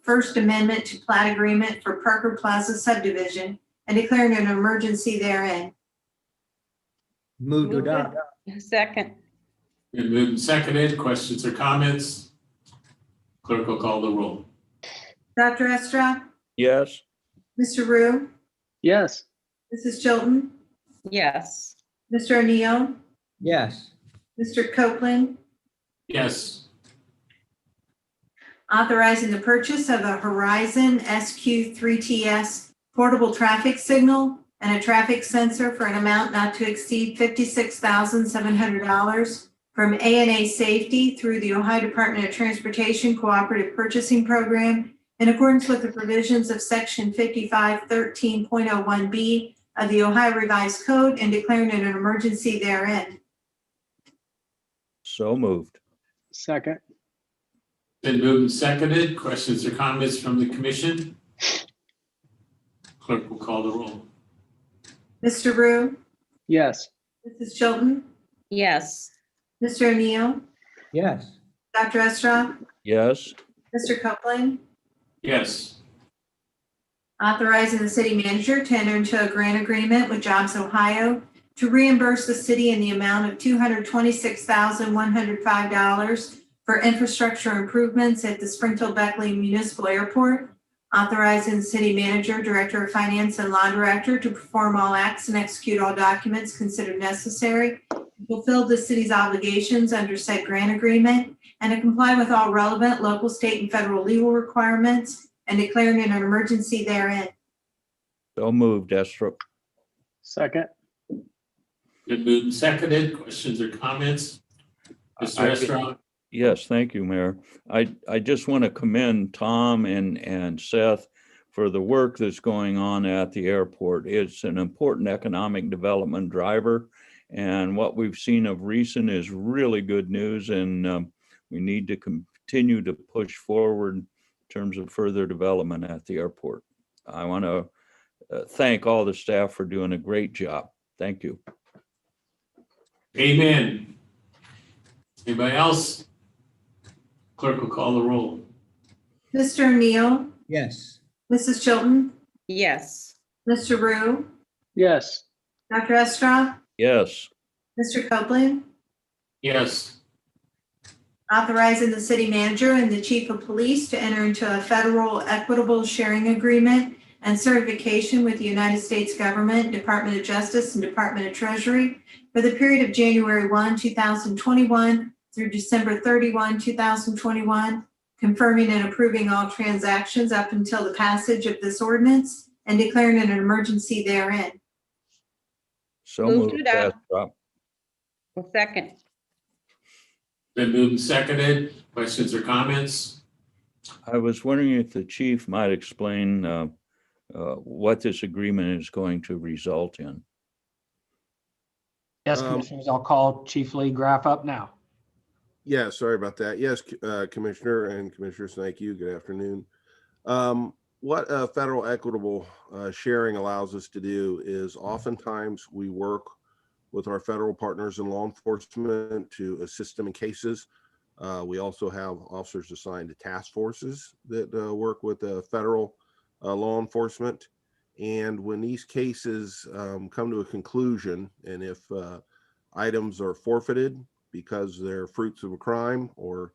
First Amendment to Plat Agreement for Parker Plaza subdivision and declaring an emergency therein. Move to Move it. adopt. Second. Been moved and seconded. Questions or comments? Clerk will call the roll. Dr. Estrop, Yes. Mr. Rue, Yes. Mrs. Chilton, Yes. Mr. O'Neill, Yes. Mr. Copeland, Yes. authorizing the purchase of a Horizon SQ3TS portable traffic signal and a traffic sensor for an amount not to exceed $56,700 from A&A Safety through the Ohio Department of Transportation Cooperative Purchasing Program in accordance with the provisions of Section 5513.01B of the Ohio Revised Code and declaring an emergency therein. So moved. Second. Been moved and seconded. Questions or comments from the commission? Clerk will call the roll. Mr. Rue, Yes. Mrs. Chilton, Yes. Mr. O'Neill, Yes. Dr. Estrop, Yes. Mr. Copeland, Yes. authorizing the city manager to enter into a grant agreement with Jobs Ohio to reimburse the city in the amount of $226,105 for infrastructure improvements at the Springfield Beckley Municipal Airport, authorizing the city manager, director of finance, and law director to perform all acts and execute all documents considered necessary to fulfill the city's obligations under said grant agreement and to comply with all relevant local, state, and federal legal requirements and declaring an emergency therein. So moved, Estrop. Second. Been moved and seconded. Questions or comments? Mr. Estrop? Yes, thank you, Mayor. I just want to commend Tom and Seth for the work that's going on at the airport. It's an important economic development driver, and what we've seen of recent is really good news, and we need to continue to push forward in terms of further development at the airport. I want to thank all the staff for doing a great job. Thank you. Amen. Anybody else? Clerk will call the roll. Mr. O'Neill, Yes. Mrs. Chilton, Yes. Mr. Rue, Yes. Dr. Estrop, Yes. Mr. Copeland, Yes. authorizing the city manager and the chief of police to enter into a federal equitable sharing agreement and certification with the United States government, Department of Justice, and Department of Treasury for the period of January 1, 2021 through December 31, 2021, confirming and approving all transactions up until the passage of this ordinance and declaring an emergency therein. So Move to moved, adopt. Estrop. Second. Been moved and seconded. Questions or comments? I was wondering if the chief might explain what this agreement is going to result in. Yes, Commissioners, I'll call Chief Lee Graff up now. Yeah, sorry about that. Yes, Commissioner and Commissioners, thank you. Good afternoon. What federal equitable sharing allows us to do is oftentimes we work with our federal partners in law enforcement to assist them in cases. We also have officers assigned to task forces that work with federal law enforcement. And when these cases come to a conclusion, and if items are forfeited because they're fruits of a crime, or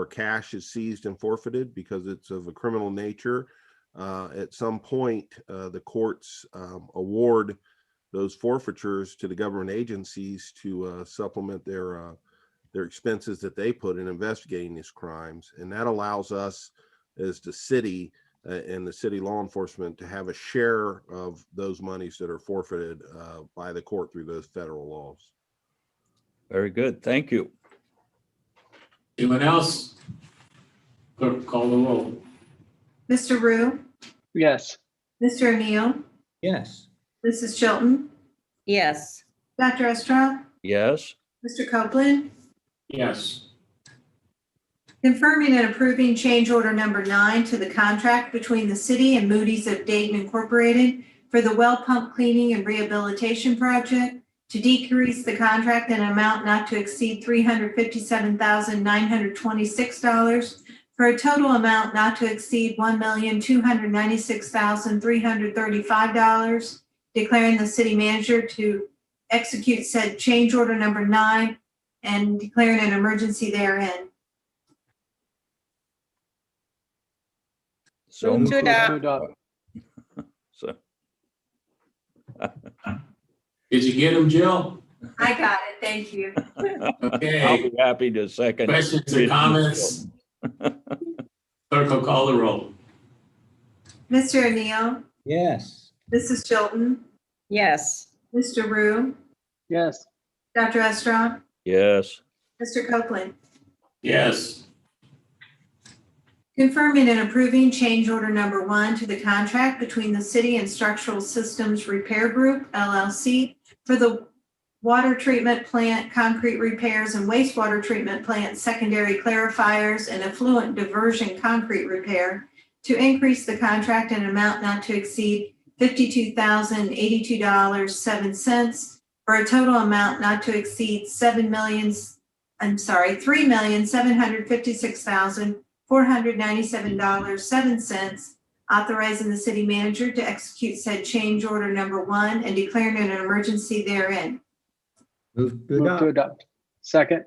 cash is seized and forfeited because it's of a criminal nature, at some point the courts award those forfeitures to the government agencies to supplement their expenses that they put in investigating these crimes. And that allows us as the city and the city law enforcement to have a share of those monies that are forfeited by the court through those federal laws. Very good. Thank you. Anyone else? Clerk, call the roll. Mr. Rue, Yes. Mr. O'Neill, Yes. Mrs. Chilton, Yes. Dr. Estrop, Yes. Mr. Copeland, Yes. confirming and approving change order number 9 to the contract between the city and Moody's of Dayton Incorporated for the well pump cleaning and rehabilitation project to decrease the contract in an amount not to exceed $357,926 for a total amount not to exceed $1,296,335, declaring the city manager to execute said change order number 9 and declaring an emergency therein. So Move to moved. adopt. So, Did you get them, Jill? I got it. Thank you. I'll Okay. be happy to second. Questions or comments? Clerk will call the roll. Mr. O'Neill, Yes. Mrs. Chilton, Yes. Mr. Rue, Yes. Dr. Estrada, Yes. Mr. Copeland. Yes. Confirming and approving change order number 1 to the contract between the City and Structural Systems Repair Group, LLC, for the water treatment plant, concrete repairs, and wastewater treatment plant secondary clarifiers and effluent diversion concrete repair to increase the contract in amount not to exceed $52,082.07 for a total amount not to exceed $3,756,497.07, authorizing the city manager to execute said change order number 1 and declaring an emergency therein. Move to Move to adopt. adopt. Second.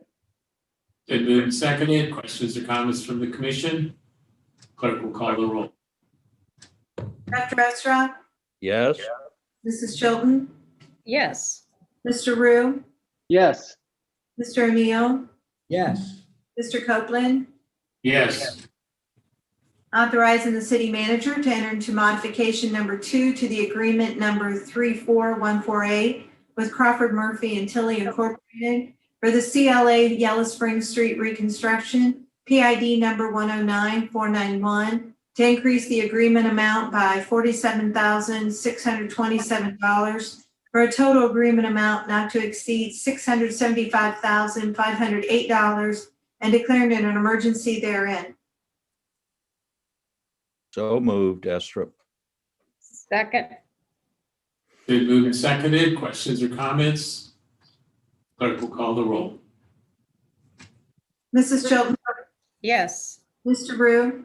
Been moved and seconded. Questions or comments from the commission? Clerk will call the roll. Dr. Estrada, Yes. Mrs. Chilton, Yes. Mr. Rue, Yes. Mr. O'Neill, Yes. Mr. Copeland, Yes. authorizing the city manager to enter into modification number 2 to the agreement number 34148 with Crawford Murphy and Tilly Incorporated for the CLA Yellow Spring Street reconstruction, PID number 109491, to increase the agreement amount by $47,627 for a total agreement amount not to exceed $675,508 and declaring an emergency therein. So moved, Estrop. Second. Been moved and seconded. Questions or comments? Clerk will call the roll. Mrs. Chilton, Yes. Mr. Rue,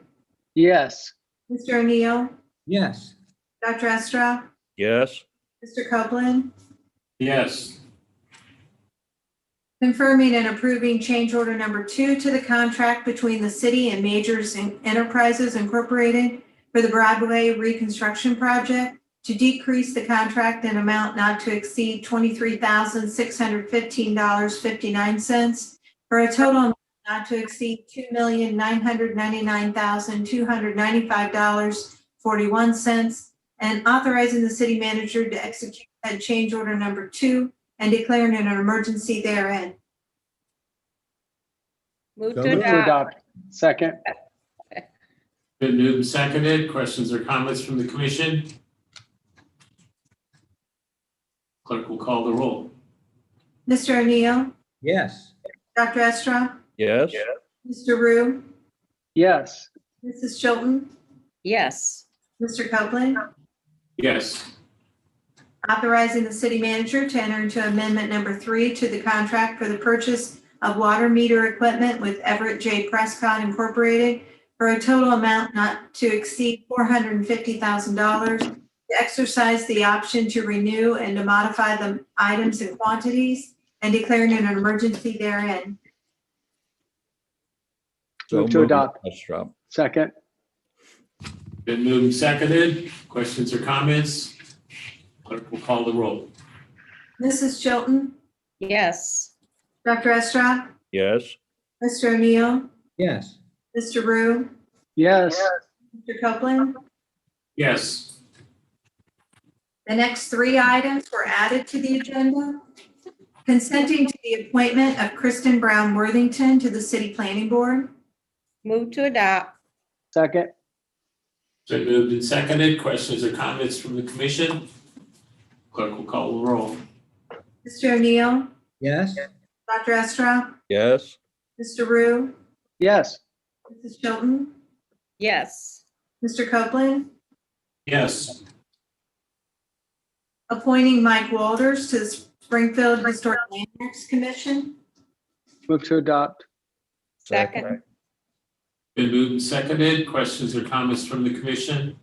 Yes. Mr. O'Neill, Yes. Dr. Estrada, Yes. Mr. Copeland, Yes. confirming and approving change order number 2 to the contract between the city and Majors Enterprises Incorporated for the Broadway reconstruction project to decrease the contract in amount not to exceed $23,615.59 for a total amount not to exceed $2,999,295.41, and authorizing the city manager to execute that change order number 2 and declaring an emergency therein. Move So to Move to adopt. adopt. Second. Been moved and seconded. Questions or comments from the commission? Clerk will call the roll. Mr. O'Neill, Yes. Dr. Estrada, Yes. Mr. Rue, Yes. Mrs. Chilton, Yes. Mr. Copeland, Yes. authorizing the city manager to enter into amendment number 3 to the contract for the purchase of water meter equipment with Everett J. Prescott Incorporated for a total amount not to exceed $450,000, to exercise the option to renew and to modify the items and quantities and declaring an emergency therein. So Move to moved, adopt. Estrop. Second. Been moved and seconded. Questions or comments? Clerk will call the roll. Mrs. Chilton, Yes. Dr. Estrada, Yes. Mr. O'Neill, Yes. Mr. Rue, Yes. Mr. Copeland. Yes. The next 3 items were added to the agenda. Consenting to the appointment of Kristen Brown Worthington to the City Planning Board. Move to adopt. Second. Been moved and seconded. Questions or comments from the commission? Clerk will call the roll. Mr. O'Neill, Yes. Dr. Estrada, Yes. Mr. Rue, Yes. Mrs. Chilton, Yes. Mr. Copeland. Yes. Appointing Mike Walters to the Springfield Historic Landmarks Commission. Move to adopt. Second. Been moved and seconded. Questions or comments from the commission?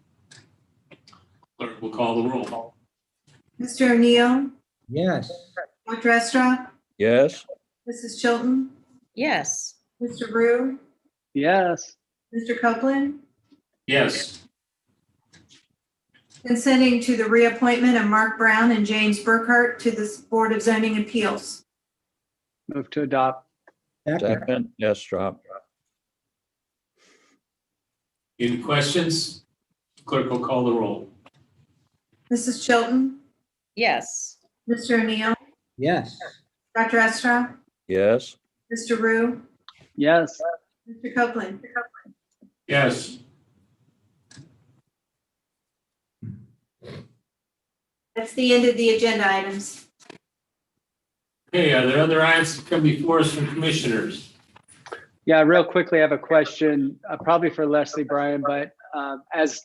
Clerk will call the roll. Mr. O'Neill, Yes. Dr. Estrop, Yes, Mrs. Chilton, Yes. Mr. Rue, Yes. Mr. Copeland, Yes. consenting to the reappointment of Mark Brown and James Burkhart to the Board of Zoning Appeals. Move to adopt. second, Estrop. Any questions? Clerk will call the roll. Mrs. Chilton, Yes. Mr. O'Neill, Yes. Dr. Estrop, Yes, Mr. Rue, Yes. Mr. Copeland. Yes. That's the end of the agenda items. Okay, are there other items to come before us from commissioners? Yeah, real quickly, I have a question, probably for Leslie, Brian, but as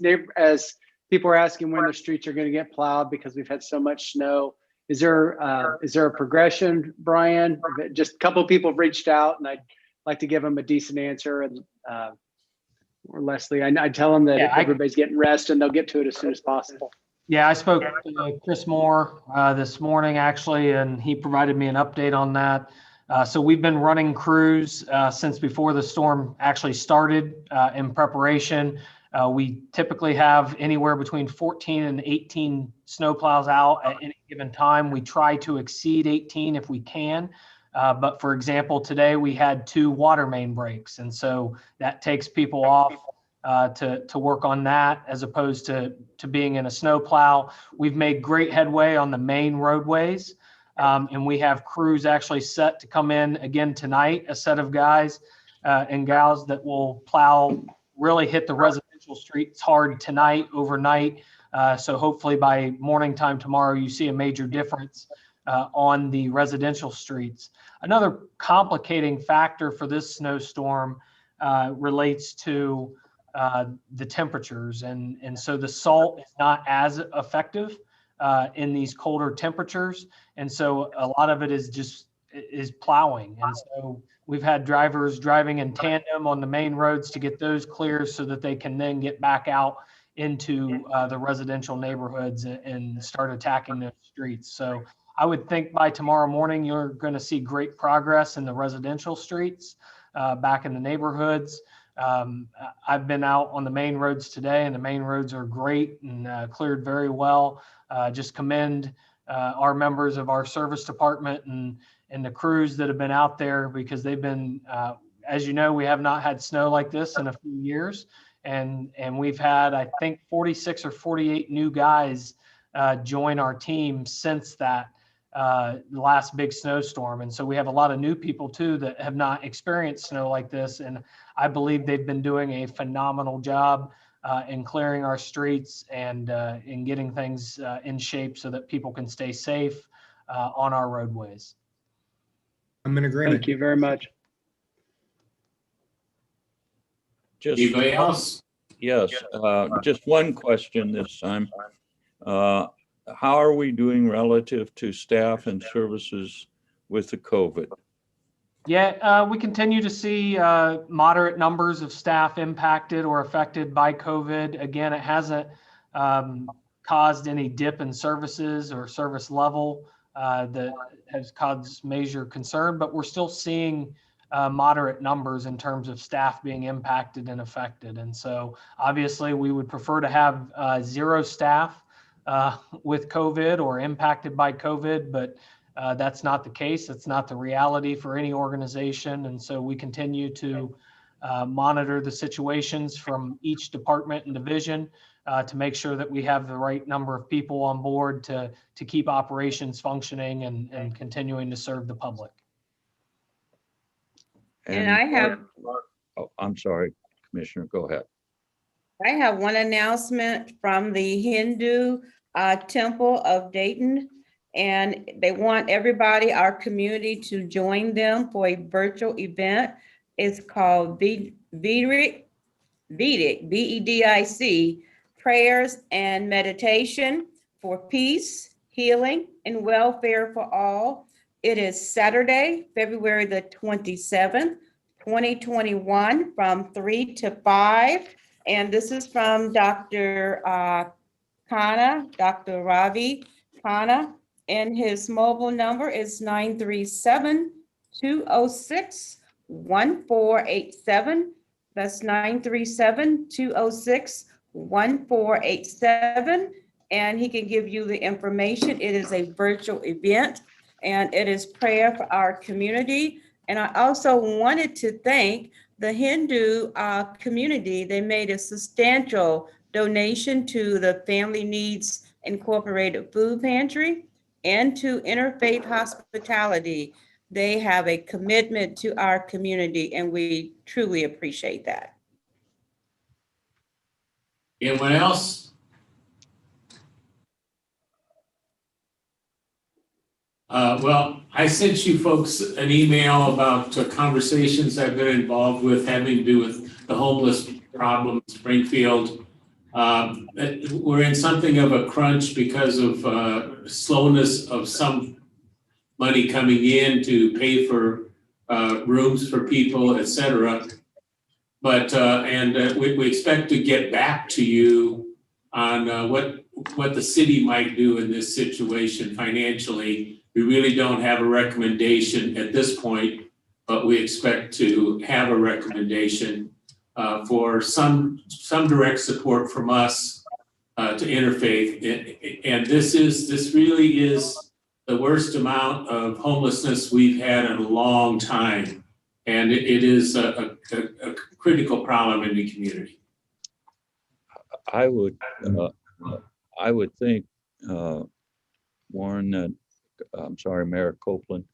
people are asking when the streets are going to get plowed because we've had so much snow, is there a progression, Brian? Just a couple of people have reached out, and I'd like to give them a decent answer. And or Leslie, I tell them that everybody's getting rest and they'll get to it as soon as possible. Yeah, I spoke to Chris Moore this morning, actually, and he provided me an update on that. So we've been running crews since before the storm actually started in preparation. We typically have anywhere between 14 and 18 snowplows out at any given time. We try to exceed 18 if we can. But for example, today we had 2 water main breaks. And so that takes people off to work on that as opposed to being in a snowplow. We've made great headway on the main roadways. And we have crews actually set to come in again tonight, a set of guys and gals that will plow, really hit the residential streets hard tonight, overnight. So hopefully by morning time tomorrow, you see a major difference on the residential streets. Another complicating factor for this snowstorm relates to the temperatures. And so the salt is not as effective in these colder temperatures. And so a lot of it is plowing. And so we've had drivers driving in tandem on the main roads to get those clear so that they can then get back out into the residential neighborhoods and start attacking those streets. So I would think by tomorrow morning, you're going to see great progress in the residential streets, back in the neighborhoods. I've been out on the main roads today, and the main roads are great and cleared very well. Just commend our members of our service department and the crews that have been out there, because they've been, as you know, we have not had snow like this in a few years. And we've had, I think, 46 or 48 new guys join our team since that last big snowstorm. And so we have a lot of new people too that have not experienced snow like this. And I believe they've been doing a phenomenal job in clearing our streets and in getting things in shape so that people can stay safe on our roadways. I'm in agreement. Thank you very much. Anybody else? Yes, just one question this time. How are we doing relative to staff and services with the COVID? Yeah, we continue to see moderate numbers of staff impacted or affected by COVID. Again, it hasn't caused any dip in services or service level that has caused major concern, but we're still seeing moderate numbers in terms of staff being impacted and affected. And so obviously we would prefer to have 0 staff with COVID or impacted by COVID, but that's not the case. It's not the reality for any organization. And so we continue to monitor the situations from each department and division to make sure that we have the right number of people on board to keep operations functioning and continuing to serve the public. And I have, Oh, I'm sorry, Commissioner, go ahead. I have one announcement from the Hindu Temple of Dayton. And they want everybody, our community, to join them for a virtual event. It's called Vedic, VEDIC, Prayers and Meditation for Peace, Healing, and Welfare for All. It is Saturday, February the 27th, 2021 from 3 to 5. And this is from Dr. Khanna, Dr. Ravi Khanna, and his mobile number is 937-206-1487. That's 937-206-1487. And he can give you the information. It is a virtual event and it is prayer for our community. And I also wanted to thank the Hindu community. They made a substantial donation to the Family Needs Incorporated Food Pantry and to Interfaith Hospitality. They have a commitment to our community and we truly appreciate that. Anyone else? Well, I sent you folks an email about conversations I've been involved with having to do with the homeless problem in Springfield. We're in something of a crunch because of slowness of some money coming in to pay for rooms for people, et cetera. But, we expect to get back to you on what the city might do in this situation financially. We really don't have a recommendation at this point, but we expect to have a recommendation for some direct support from us to Interfaith. And this really is the worst amount of homelessness we've had in a long time. And it is a critical problem in the community. I would think, Warren, that, I'm sorry, Mayor Copeland,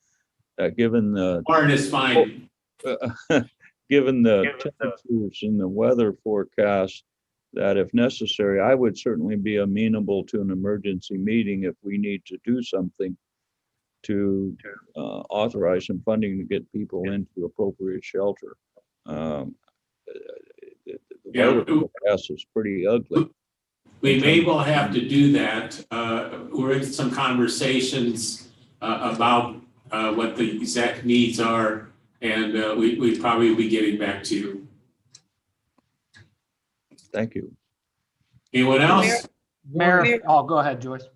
given the Warren is fine. given the temperatures and the weather forecast, that if necessary, I would certainly be amenable to an emergency meeting if we need to do something to authorize some funding to get people into appropriate shelter. The weather forecast is pretty ugly. We may well have to do that. We're in some conversations about what the exact needs are, and we probably will be getting back to you. Thank you. Anyone else? Mayor, oh, go ahead, Joyce.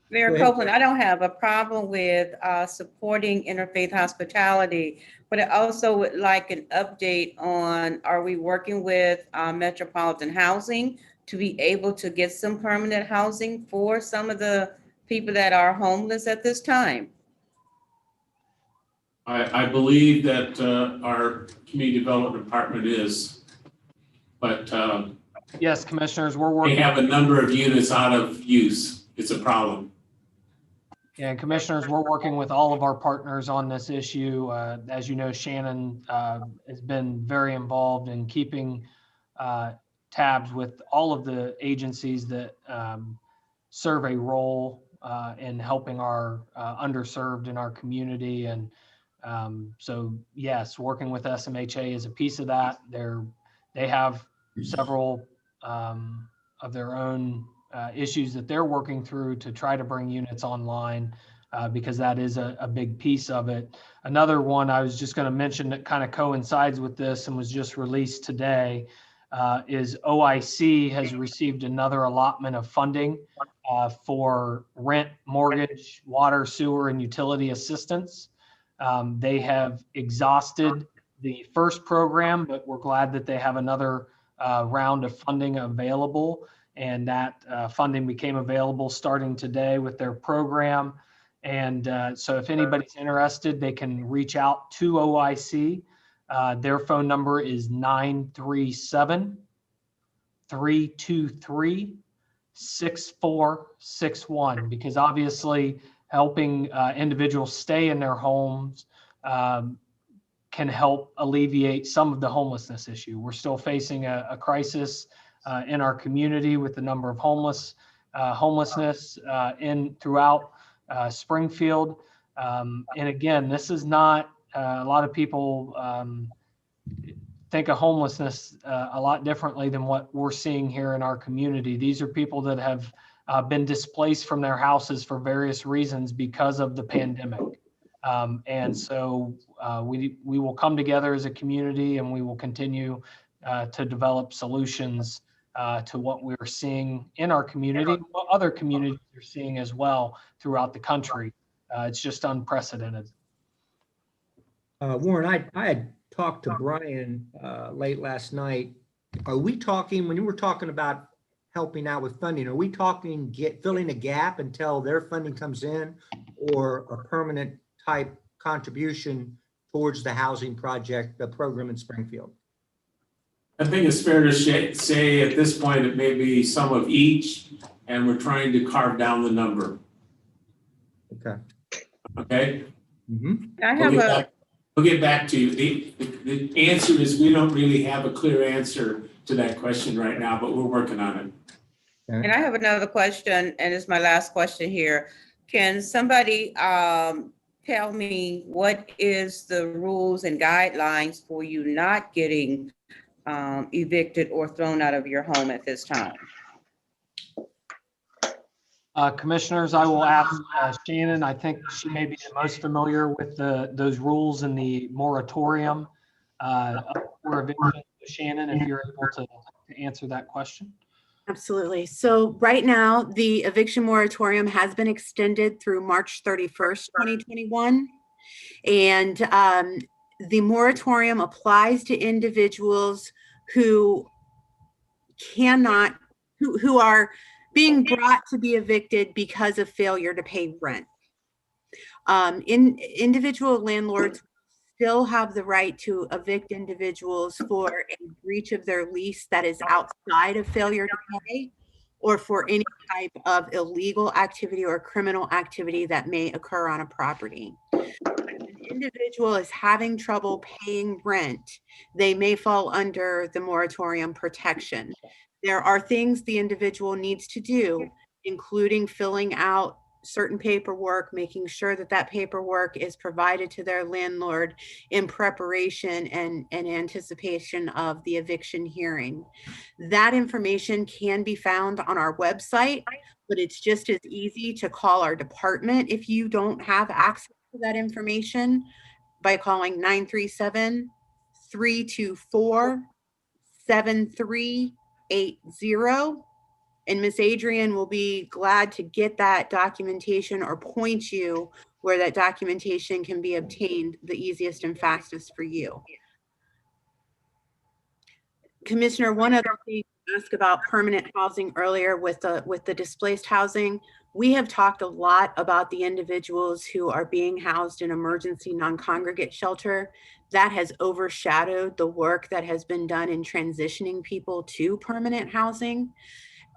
Mayor Copeland, I don't have a problem with supporting Interfaith Hospitality, but I also would like an update on, are we working with Metropolitan Housing to be able to get some permanent housing for some of the people that are homeless at this time? I believe that our community development department is, but yes, commissioners, we're we working. have a number of units out of use. It's a problem. And commissioners, we're working with all of our partners on this issue. As you know, Shannon has been very involved in keeping tabs with all of the agencies that serve a role in helping our underserved in our community. And so, yes, working with SMHA is a piece of that. They have several of their own issues that they're working through to try to bring units online because that is a big piece of it. Another one I was just going to mention that kind of coincides with this and was just released today is OIC has received another allotment of funding for rent, mortgage, water, sewer, and utility assistance. They have exhausted the first program, but we're glad that they have another round of funding available. And that funding became available starting today with their program. And so if anybody's interested, they can reach out to OIC. Their phone number is 937-323-6461, because obviously helping individuals stay in their homes can help alleviate some of the homelessness issue. We're still facing a crisis in our community with the number of homelessness throughout Springfield. And again, this is not, a lot of people think of homelessness a lot differently than what we're seeing here in our community. These are people that have been displaced from their houses for various reasons because of the pandemic. And so we will come together as a community and we will continue to develop solutions to what we're seeing in our community, what other communities are seeing as well throughout the country. It's just unprecedented. Warren, I had talked to Brian late last night. Are we talking, when you were talking about helping out with funding, are we talking filling a gap until their funding comes in, or a permanent type contribution towards the housing project, the program in Springfield? I think it's fair to say at this point, it may be some of each, and we're trying to carve down the number. Okay. Okay? I have We'll get back to you. The answer is we don't really have a clear answer to that question right now, but we're working on it. And I have another question, and it's my last question here. Can somebody tell me what is the rules and guidelines for you not getting evicted or thrown out of your home at this time? Commissioners, I will ask Shannon. I think she may be the most familiar with those rules in the moratorium for eviction. Shannon, if you're able to answer that question. Absolutely. So right now, the eviction moratorium has been extended through March 31st, 2021. And the moratorium applies to individuals who cannot, who are being brought to be evicted because of failure to pay rent. Individual landlords still have the right to evict individuals for a breach of their lease that is outside of failure to pay, or for any type of illegal activity or criminal activity that may occur on a property. If an individual is having trouble paying rent, they may fall under the moratorium protection. There are things the individual needs to do, including filling out certain paperwork, making sure that that paperwork is provided to their landlord in preparation and anticipation of the eviction hearing. That information can be found on our website, but it's just as easy to call our department if you don't have access to that information by calling 937-324-7380. And Miss Adrian will be glad to get that documentation or point you where that documentation can be obtained the easiest and fastest for you. Commissioner, one other thing you asked about permanent housing earlier with the displaced housing. We have talked a lot about the individuals who are being housed in emergency non-congregate shelter. That has overshadowed the work that has been done in transitioning people to permanent housing.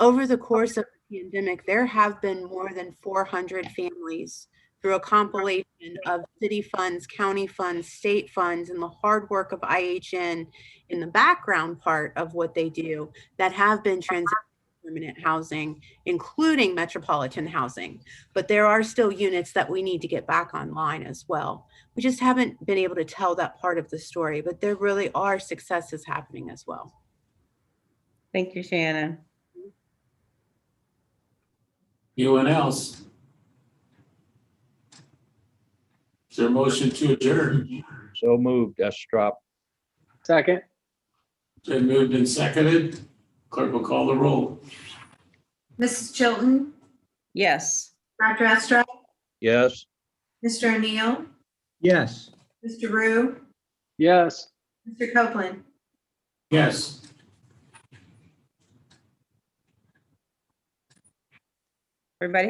Over the course of the pandemic, there have been more than 400 families through a compilation of city funds, county funds, state funds, and the hard work of IHN in the background part of what they do that have been transitioned to permanent housing, including metropolitan housing. But there are still units that we need to get back online as well. We just haven't been able to tell that part of the story, but there really are successes happening as well. Thank you, Shannon. Anyone else? Is there a motion to adjourn? So moved, Estrop. Second. Been moved and seconded. Clerk will call the roll. Mrs. Chilton, Yes. Dr. Estrop, Yes. Mr. O'Neill, Yes. Mr. Rue, Yes. Mr. Copeland. Yes. Everybody